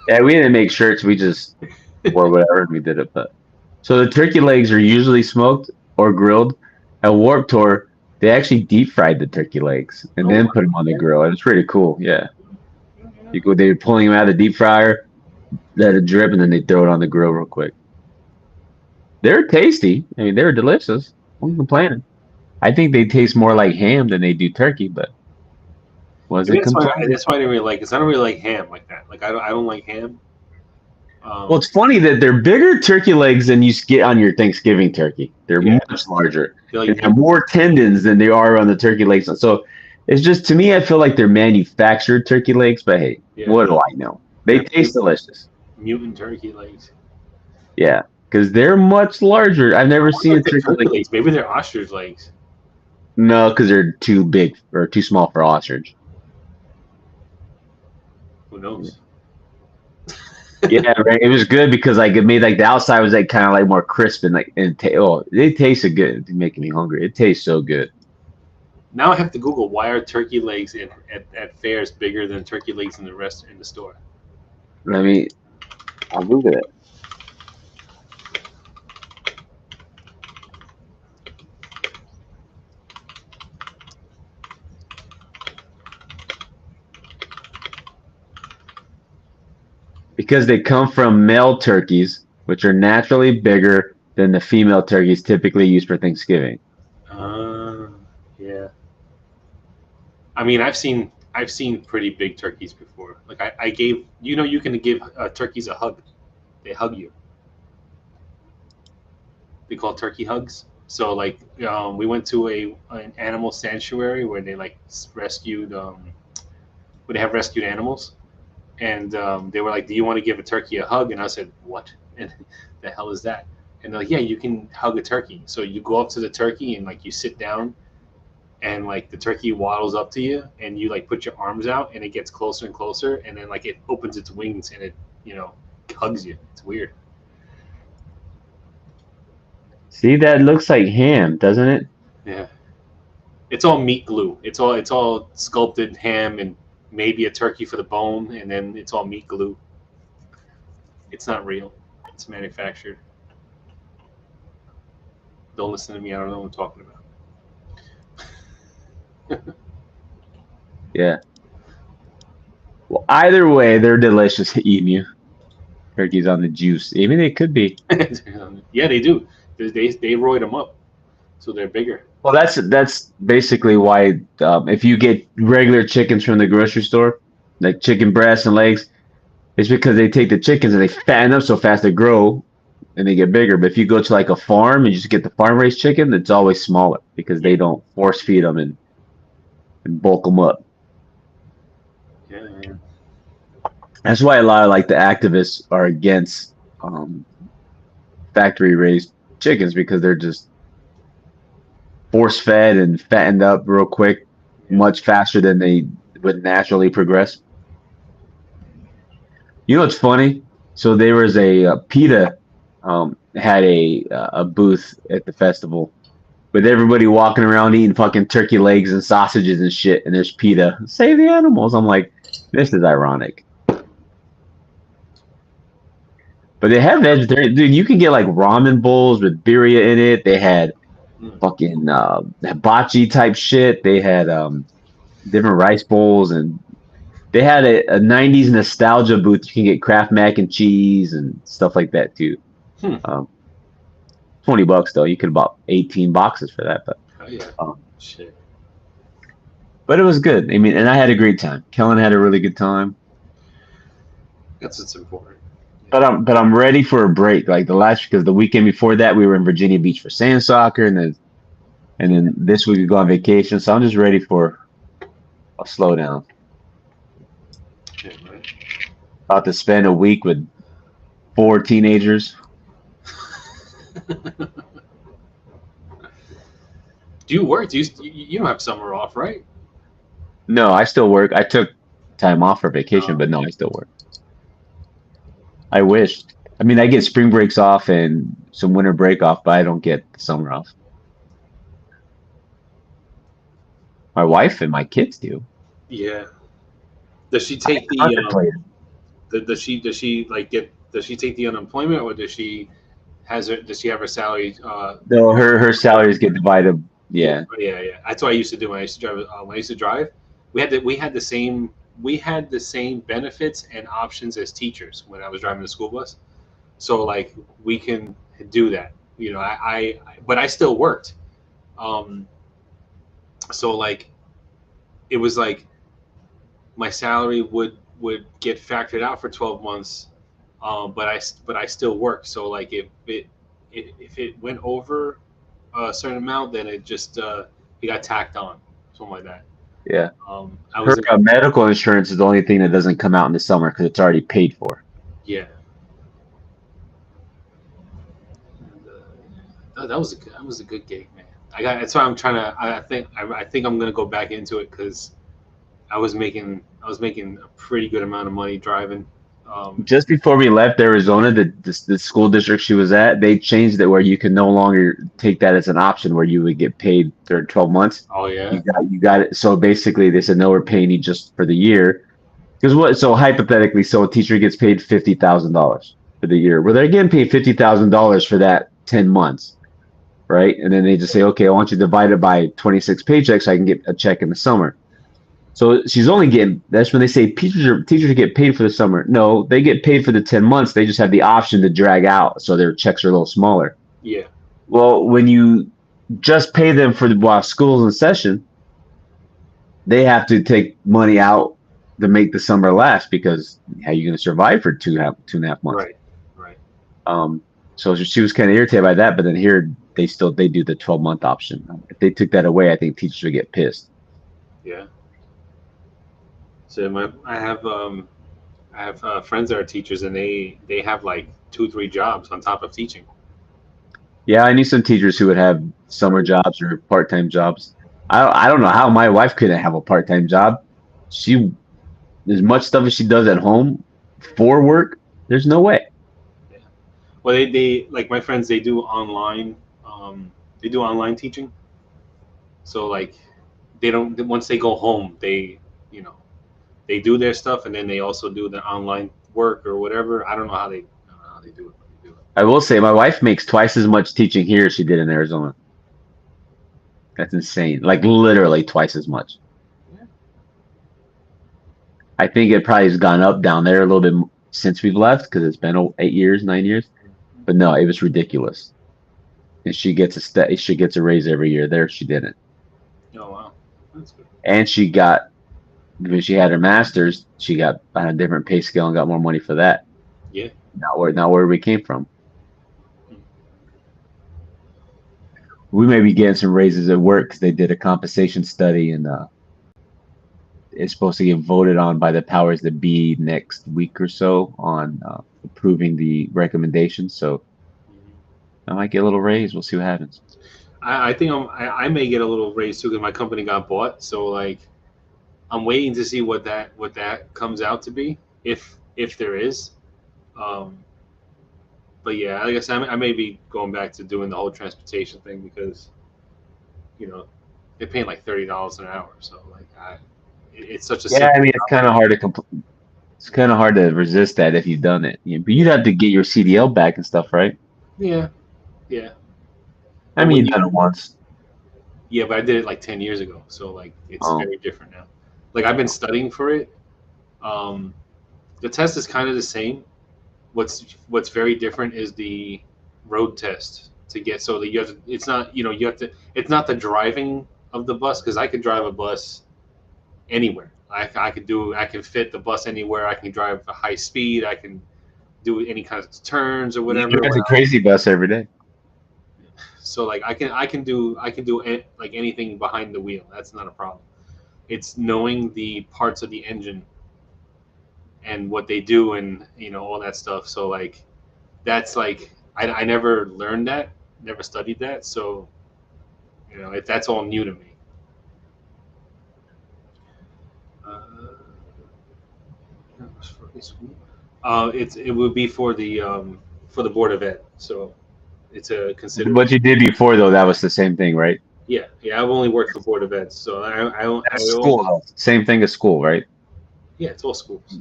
Yeah, we didn't make shirts. We just wore whatever and we did it. But so the turkey legs are usually smoked or grilled. At Warped Tour, they actually deep fried the turkey legs and then put them on the grill. It was pretty cool. Yeah, they were pulling them out of the deep fryer, let it drip, and then they throw it on the grill real quick. They're tasty. I mean, they're delicious. I'm complaining. I think they taste more like ham than they do turkey, but was Maybe it complaining? that's why I didn't really like it. 'Cause I don't really like ham like that. Like I don't like ham. Well, it's funny that they're bigger turkey legs than you get on your Thanksgiving turkey. They're Yeah. much larger They're and like have more tendons than they are on the turkey legs. So it's just, to me, I feel like they're manufactured turkey legs, but hey, Yeah. what do I know? They taste delicious. mutant turkey legs. Yeah, because they're much larger. I've never seen a turkey leg. legs. Maybe they're ostrich legs. No, because they're too big or too small for ostrich. Who knows? Yeah, right. It was good because like it made like the outside was like kind of like more crisp and like it tasted good. It's making me hungry. It tastes so good. Now I have to Google why are turkey legs at fairs bigger than turkey legs in the store. I'll Google it. Because they come from male turkeys, which are naturally bigger than the female turkeys typically used for Thanksgiving. Yeah. I mean, I've seen pretty big turkeys before. Like I gave you can give turkeys a hug. They hug you. They call turkey hugs. So like we went to an animal sanctuary where they like rescued where they have rescued animals, and they were like, "Do you want to give a turkey a hug?" And I said, "What? And the hell is that?" And they're like, "Yeah, you can hug a turkey. So you go up to the turkey and like you sit down, and like the turkey waddles up to you, and you like put your arms out, and it gets closer and closer, and then like it opens its wings and it hugs you. It's weird." See, that looks like ham, doesn't it? Yeah. It's all meat glue. It's all sculpted ham and maybe a turkey for the bone, and then it's all meat glue. It's not real. It's manufactured. Don't listen to me. I don't know what I'm talking about. Yeah. Well, either way, they're delicious emu. Turkeys on the juice. Even they could be. Yeah, they do. They roid them up, so they're bigger. Well, that's basically why if you get regular chickens from the grocery store, like chicken breasts and legs, it's because they take the chickens and they fatten them so fast they grow and they get bigger. But if you go to like a farm and you just get the farm raised chicken, it's always smaller because they don't force feed them and bulk them up. Yeah, yeah. That's why a lot of like the activists are against factory raised chickens because they're just force fed and fattened up real quick, much faster than they would naturally progress. You know what's funny? So there was a PETA had a booth at the festival with everybody walking around eating fucking turkey legs and sausages and shit, and there's PETA save the animals. I'm like, this is ironic. But they have vegetarian, dude. You can get like ramen bowls with birria in it. They had fucking hibachi type shit. They had different rice bowls, and they had a 90s nostalgia booth. You can get Kraft mac and cheese and stuff like that too. $20 though. You could have bought 18 boxes for that, but Oh yeah. Shit. but it was good. I mean, and I had a great time. Kellen had a really good time. That's what's important. But I'm ready for a break. Like because the weekend before that we were in Virginia Beach for sand soccer, and then this week we go on vacation. So I'm just ready for a slowdown. Yeah, right. About to spend a week with 4 teenagers. Do you work? You don't have summer off, right? No, I still work. I took time off for vacation, Uh, but no, I still work. I wish. I mean, I get spring breaks off and some winter break off, but I don't get the summer off. My wife and my kids do. yeah. Does she I take contemplated. does she like get does she take the unemployment, or does she have her salary No, her salaries get divided. yeah, Yeah, yeah, yeah. That's what I used to do when I used to drive. When I used to drive, we had the same benefits and options as teachers when I was driving the school bus. So like we can do that. You know, but I still worked. Um, so like it was like my salary would get factored out for 12 months, but I still worked. So like if it went over a certain amount, then it got tacked on, something like that. yeah. I Her was in medical insurance is the only thing that doesn't come out in the summer because it's already paid for. yeah. That was a good gig, man. That's why I'm trying to. I think I'm gonna go back into it because I was making a pretty good amount of money driving. Just before we left Arizona, the school district she was at, they changed it where you can no longer take that as an option where you would get paid for 12 months. Oh yeah, You got it. So basically, they said no, we're paying you just for the year. Because what? So hypothetically, so a teacher gets paid $50,000 for the year. Well, they're getting paid $50,000 for that 10 months, right? And then they just say, okay, I want you to divide it by 26 paychecks so I can get a check in the summer. So she's only getting. That's when they say teachers get paid for the summer. No, they get paid for the 10 months. They just have the option to drag out, so their checks are a little smaller. yeah, Well, when you just pay them for while school's in session, they have to take money out to make the summer last because how are you going to survive for 2.5 months? right, right, Um, so she was kind of irritated by that, but then here they do the 12-month option. If they took that away, I think teachers would get pissed. yeah. So I have friends that are teachers, and they have like 2 3 jobs on top of teaching. Yeah, I knew some teachers who would have summer jobs or part-time jobs. I don't know how my wife couldn't have a part-time job. She as much stuff as she does at home for work. There's no way. Yeah. Well, they like my friends. They do online teaching. So like they don't once they go home, you know they do their stuff, and then they also do the online work or whatever. I don't know how they do it. But they do it. I will say my wife makes twice as much teaching here as she did in Arizona. That's insane. Like literally twice as much. Yeah. I think it probably has gone up down there a little bit since we've left because it's been 8 years, 9 years. But no, it was ridiculous. And she gets a raise every year. There, she didn't. Oh wow, that's good. And she got when she had her master's, she got on a different pay scale and got more money for that. Yeah. Not where we came from. We may be getting some raises at work because they did a compensation study and it's supposed to get voted on by the powers that be next week or so on approving the recommendations. So I might get a little raise. We'll see what happens. I think I may get a little raise too because my company got bought. So like I'm waiting to see what that comes out to be if there is. Um, but yeah, like I said, I may be going back to doing the whole transportation thing because you know they're paying like $30 an hour. So like it's such a Yeah, simple I mean it's job. kind of hard to it's kind of hard to resist that if you've done it. But you'd have to get your CDL back and stuff, right? Yeah, yeah. I But mean when you've you done it once. yeah, but I did it like 10 years ago, so like it's Oh, very different now. Like I've been studying for it. Um, the test is kind of the same. What's very different is the road test to get so that you have to, it's not you have to it's not the driving of the bus because I could drive a bus anywhere. I can fit the bus anywhere. I can drive a high speed. I can do any kind of turns or you whatever. drive the crazy bus every day. So like I can do like anything behind the wheel. That's not a problem. It's knowing the parts of the engine and what they do and all that stuff. So like that's like I never learned that, never studied that. So that's all new to me. It would be for the board of ed. So it's a considered. What you did before though, that was the same thing, right? Yeah. I've only worked for board of ed, so I That's school though. Same thing as school, right? yeah, it's all schools.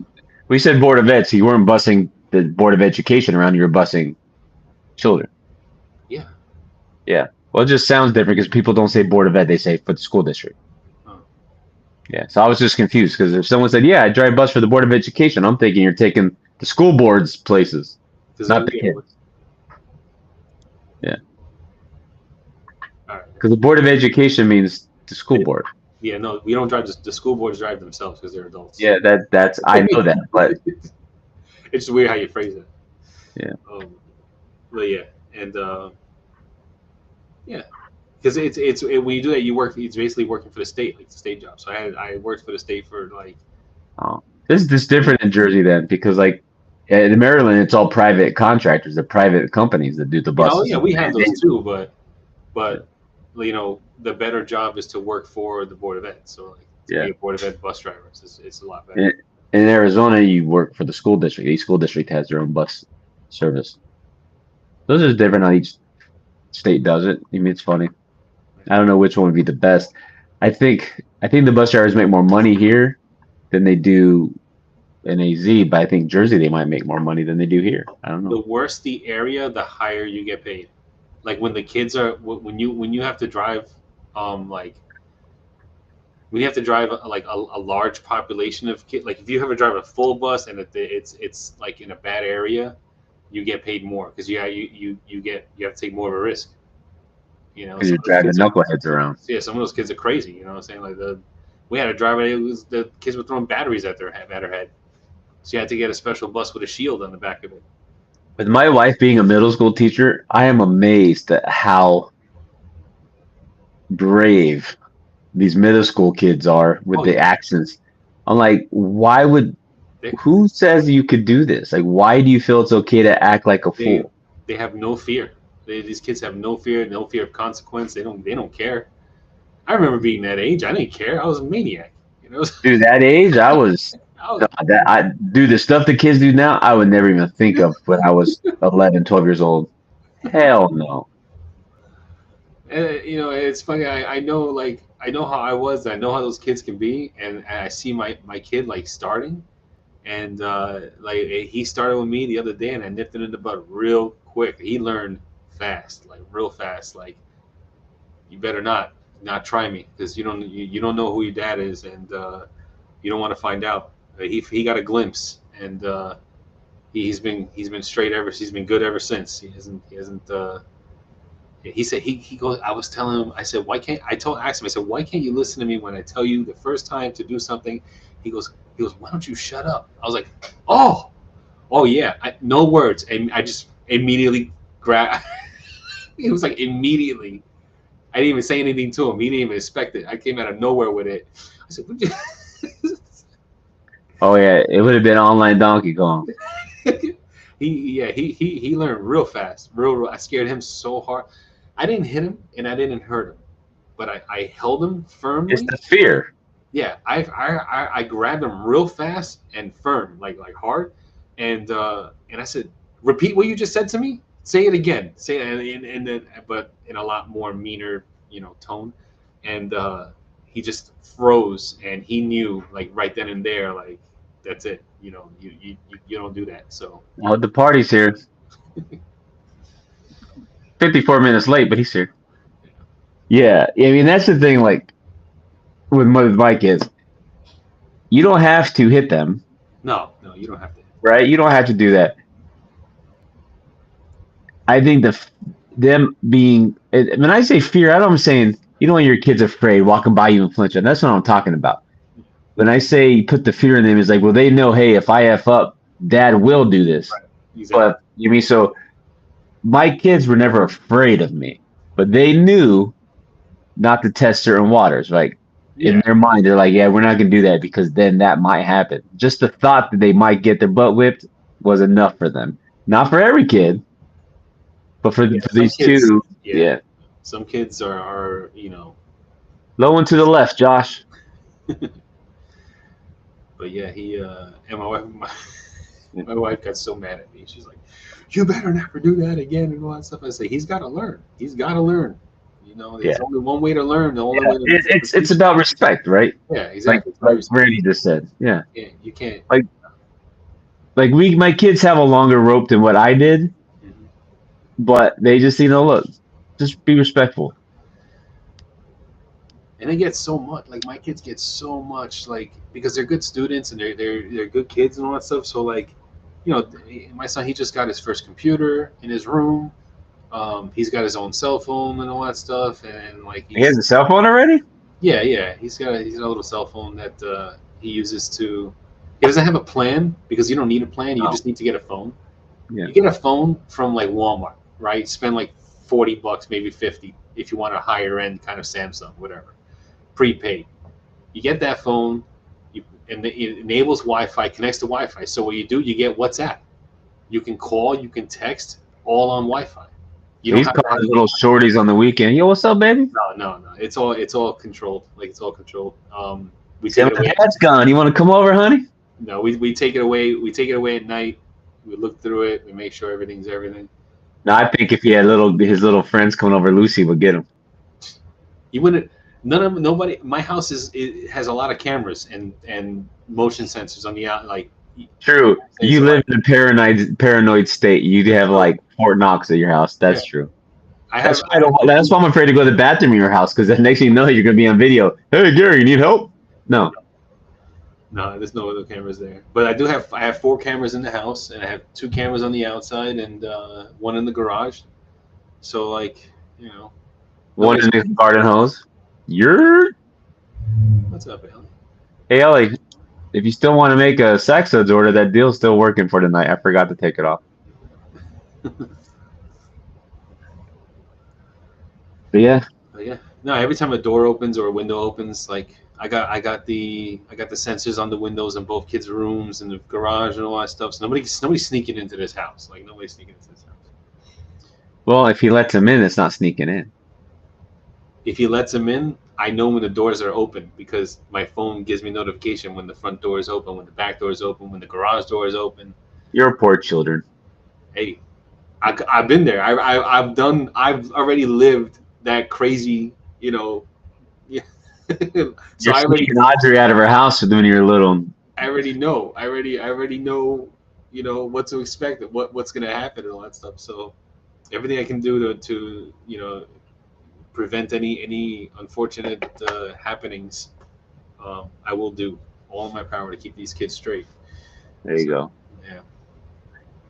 We said board of ed, so you weren't busing the board of education around. You were busing children. Yeah. Yeah. Well, it just sounds different because people don't say board of ed; they say for the school district. Oh. Yeah. So I was just confused because if someone said, "Yeah, I drive bus for the board of education," I'm thinking you're taking the school board's places, not the kids. Yeah. All right. Because the board of education means the school board. Yeah, no, we don't drive. The school boards drive themselves because they're adults. Yeah, that's I know that, but It's just weird how you phrase it. Yeah. But yeah, and yeah, because when you do that, you work. It's basically working for the state, like the state job. So I worked for the state for like. oh, this is different in Jersey then because like in Maryland it's all private contractors, the private companies that do the Yeah, oh buses. yeah, we have those too, but you know the better job is to work for the board of ed. So like to be a board of ed bus driver, it's a lot better. In Arizona, you work for the school district. Each school district has their own bus service. Those are different how each state does it. I mean, it's funny. I don't know which one would be the best. I think the bus drivers make more money here than they do in AZ, but I think Jersey they might make more money than they do here. I don't know. The worse the area, the higher you get paid. Like when the kids are when you have to drive, like when you have to drive like a large population of kids. Like if you have to drive a full bus and it's like in a bad area, you get paid more because you have to take more of a risk. You know, Because some you're of those driving kids knuckleheads around. yeah, some of those kids are crazy. You know what I'm saying? Like we had a driver. The kids were throwing batteries at her head. So you had to get a special bus with a shield on the back of it. With my wife being a middle school teacher, I am amazed at how brave these middle school kids are with the accents. I'm like, who says you could do this? Like, why do you feel it's okay to act like a fool? They have no fear. These kids have no fear of consequence. They don't care. I remember being that age. I didn't care. I was a maniac. You know. Dude, that age, I was. Do the stuff the kids do now, I would never even think of when I was 11, 12 years old. Hell no. You know, it's funny. I know how I was. I know how those kids can be, and I see my kid like starting, and like he started with me the other day, and I nipped it in the bud real quick. He learned fast, like real fast. Like you better not try me because you don't know who your dad is, and you don't want to find out. He got a glimpse, and he's been straight ever. He's been good ever since. He hasn't. He said he goes. I was telling him. I said, why can't asked him. I said, why can't you listen to me when I tell you the first time to do something? He goes. Why don't you shut up? I was like, oh yeah. No words, and I just immediately grabbed. It was like immediately. I didn't even say anything to him. He didn't even expect it. I came out of nowhere with it. I said, would you? Oh yeah, it would have been online Donkey Kong. He learned real fast. Real. I scared him so hard. I didn't hit him and I didn't hurt him, but I held him firmly. It's the fear. Yeah, I grabbed him real fast and firm, like hard, and I said, repeat what you just said to me. Say it again. Say it, but in a lot more meaner, tone, and he just froze, and he knew like right then and there, like that's it. You don't do that. So well, the party's here. 54 minutes late, but he's here. Yeah, I mean that's the thing. Like with my kids, you don't have to hit them. No, you don't have to. Right? You don't have to do that. I think them being when I say fear, I'm saying you don't want your kids afraid walking by you and flinching. That's what I'm talking about. When I say put the fear in them, it's like, well, they know, hey, if I F up, Dad will do this. Right. Exactly. But you mean so? My kids were never afraid of me, but they knew not to test certain waters. Like in their mind, they're like, yeah, we're not gonna do that because then that might happen. Just the thought that they might get their butt whipped was enough for them. Not for every kid, but for these kids, two, yeah. Some kids are low and to the left, Josh. But yeah, he and my wife, My wife got so mad at me. She's like, "You better never do that again," and all that stuff. I say, "He's got to learn. He's got to learn. You know, there's Yeah. only one way to learn. The only Yeah. way to It's about respect, right? yeah, Like exactly. It's about like respect. Randy just said. Yeah. Yeah, you can't. Like my kids have a longer rope than what I did, Mhm. but they just look, just be respectful. And they get so much. Like my kids get so much. Like because they're good students and they're good kids and all that stuff. So like, you know, my son he just got his first computer in his room. He's got his own cell phone and all that stuff. And like He has he's a cell phone already? yeah. He's got a little cell phone that he uses to. He doesn't have a plan because you don't need a plan. You Oh, just need to get a phone. yeah. You get a phone from like Walmart, right? Spend like $40, maybe 50, if you want a higher end kind of Samsung, whatever, prepaid. You get that phone, and it enables Wi-Fi, connects to Wi-Fi. So what you do, you get WhatsApp. You can call, you can text, all on Wi-Fi. You So don't he's have to calling have his little shorties on the weekend. Yo, what's up, baby? no. It's all controlled. Like it's all controlled. We Say take my it away. dad's gone. You want to come over, honey? No, we take it away. We take it away at night. We look through it. We make sure everything's everything. No, I think if he had his little friends coming over, Lucy would get him. You wouldn't. Nobody. My house it has a lot of cameras and motion sensors on the out. Like, True. You so live in a paranoid state. You have like Fort Knox at your house. yeah, That's true. I have. That's why I'm afraid to go to the bathroom in your house because the next thing you know, you're gonna be on video. Hey, Gary, you need help? No. No, there's no other cameras there. But I have 4 cameras in the house, and I have 2 cameras on the outside, and one in the garage. So like, you know, One nobody's. in the garden hose. You're What's up, Alan? Hey Ellie. If you still want to make a sax suds order, that deal's still working for tonight. I forgot to take it off. But yeah, But yeah. No, every time a door opens or a window opens, like I got the sensors on the windows in both kids' rooms and the garage and all that stuff. So nobody's sneaking into this house. Like nobody's sneaking into this house. well, if he lets him in, it's not sneaking in. If he lets them in, I know when the doors are open because my phone gives me notification when the front door is open, when the back door is open, when the garage door is open. You're poor children. Hey, I've been there. I've already lived that crazy, you know. Yeah. So You're sneaking Audrey out of her house when you were little. I already know. I already know, you know, what to expect, what's gonna happen and all that stuff. So everything I can do to you know prevent any unfortunate happenings, I will do all in my power to keep these kids straight. There you So go. yeah,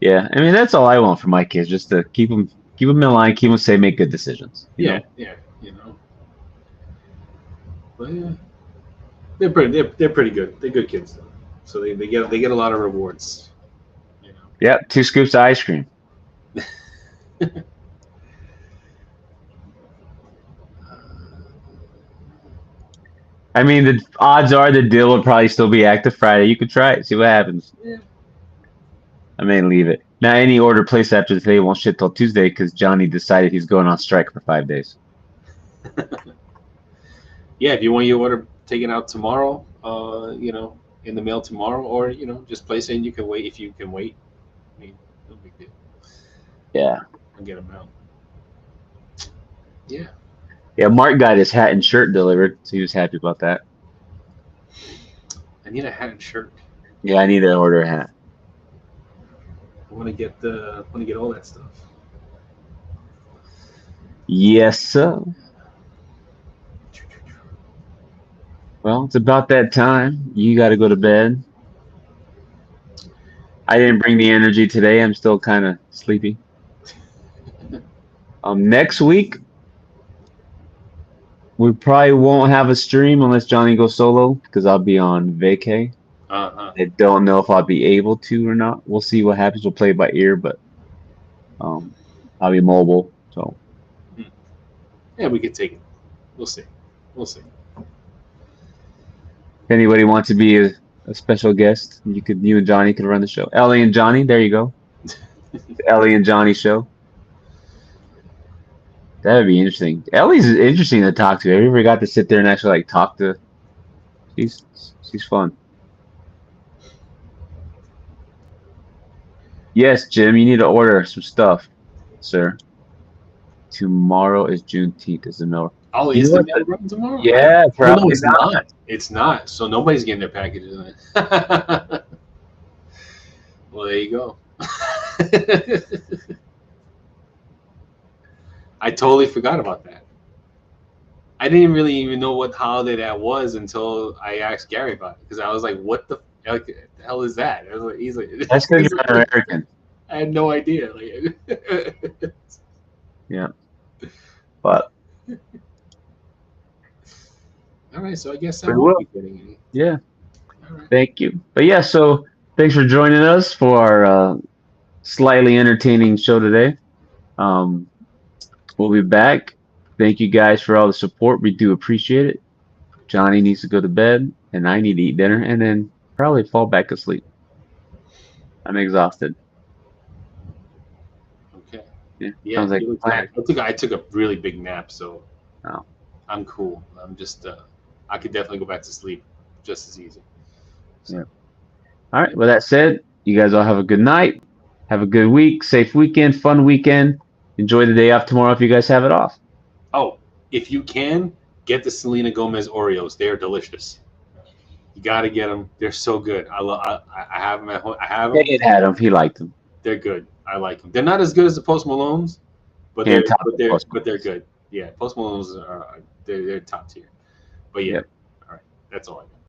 Yeah, I mean that's all I want for my kids, just to keep them in line, keep them safe, make good decisions. You know? yeah, you know. But yeah, they're pretty good. They're good kids though. So they get a lot of rewards. You know. Yeah, 2 scoops of ice cream. I mean, the odds are the deal will probably still be active Friday. You could try it, see what happens. Yeah. I may leave it. Now, any order placed after today won't ship till Tuesday because Johnny decided he's going on strike for 5 days. Yeah, if you want your order taken out tomorrow, you know, in the mail tomorrow, or you know, just place it and you can wait if you can wait. I mean, no big deal. Yeah. And get them out. Yeah. Yeah, Mark got his hat and shirt delivered, so he was happy about that. I need a hat and shirt. Yeah, I need to order a hat. I want to get all that stuff. Yes, sir. Well, it's about that time. You got to go to bed. I didn't bring the energy today. I'm still kind of sleepy. Next week, we probably won't have a stream unless Johnny goes solo because I'll be on vacay. I don't know if I'll be able to or not. We'll see what happens. We'll play it by ear, but I'll be mobile. So Yeah, we could take it. We'll see. We'll see. if anybody wants to be a special guest, you and Johnny could run the show. Ellie and Johnny, there you go. The Ellie and Johnny show. That would be interesting. Ellie's interesting to talk to. Have you ever got to sit there and actually like talk to? She's fun. Yes, Jim, you need to order some stuff, sir. Tomorrow is Juneteenth, is the mail. Oh, You is know the what? mail run tomorrow? Yeah, Oh no, probably it's not. not. It's not. So nobody's getting their packages in. Well, there you go. I totally forgot about that. I didn't really even know what holiday that was until I asked Gary about it because I was like, "What the hell is that?" I was like, he's like, That's because you're an American. I had no idea. Like, Yeah. But all right, so I guess I we won't will. be getting any. Yeah. All right. Thank you. But yeah, so thanks for joining us for our slightly entertaining show today. Um, we'll be back. Thank you guys for all the support. We do appreciate it. Johnny needs to go to bed, and I need to eat dinner, and then probably fall back asleep. I'm exhausted. Okay. Yeah, Yeah, sounds like you a look plan. tired. I took a really big nap, so Oh. I'm cool. I'm just I could definitely go back to sleep just as easy. So, Yeah. All right. With that said, you guys all have a good night. Have a good week. Safe weekend. Fun weekend. Enjoy the day off tomorrow if you guys have it off. oh, if you can get the Selena Gomez Oreos, they are delicious. You got to get them. They're so good. I have them at home. I have them. Ed had them. He liked them. They're good. I like them. They're not as good as the Post Malones, but Can't top the Post they're Malones. good. Yeah, Post Malones are they're top tier. But yeah, Yep. all right. That's all I got.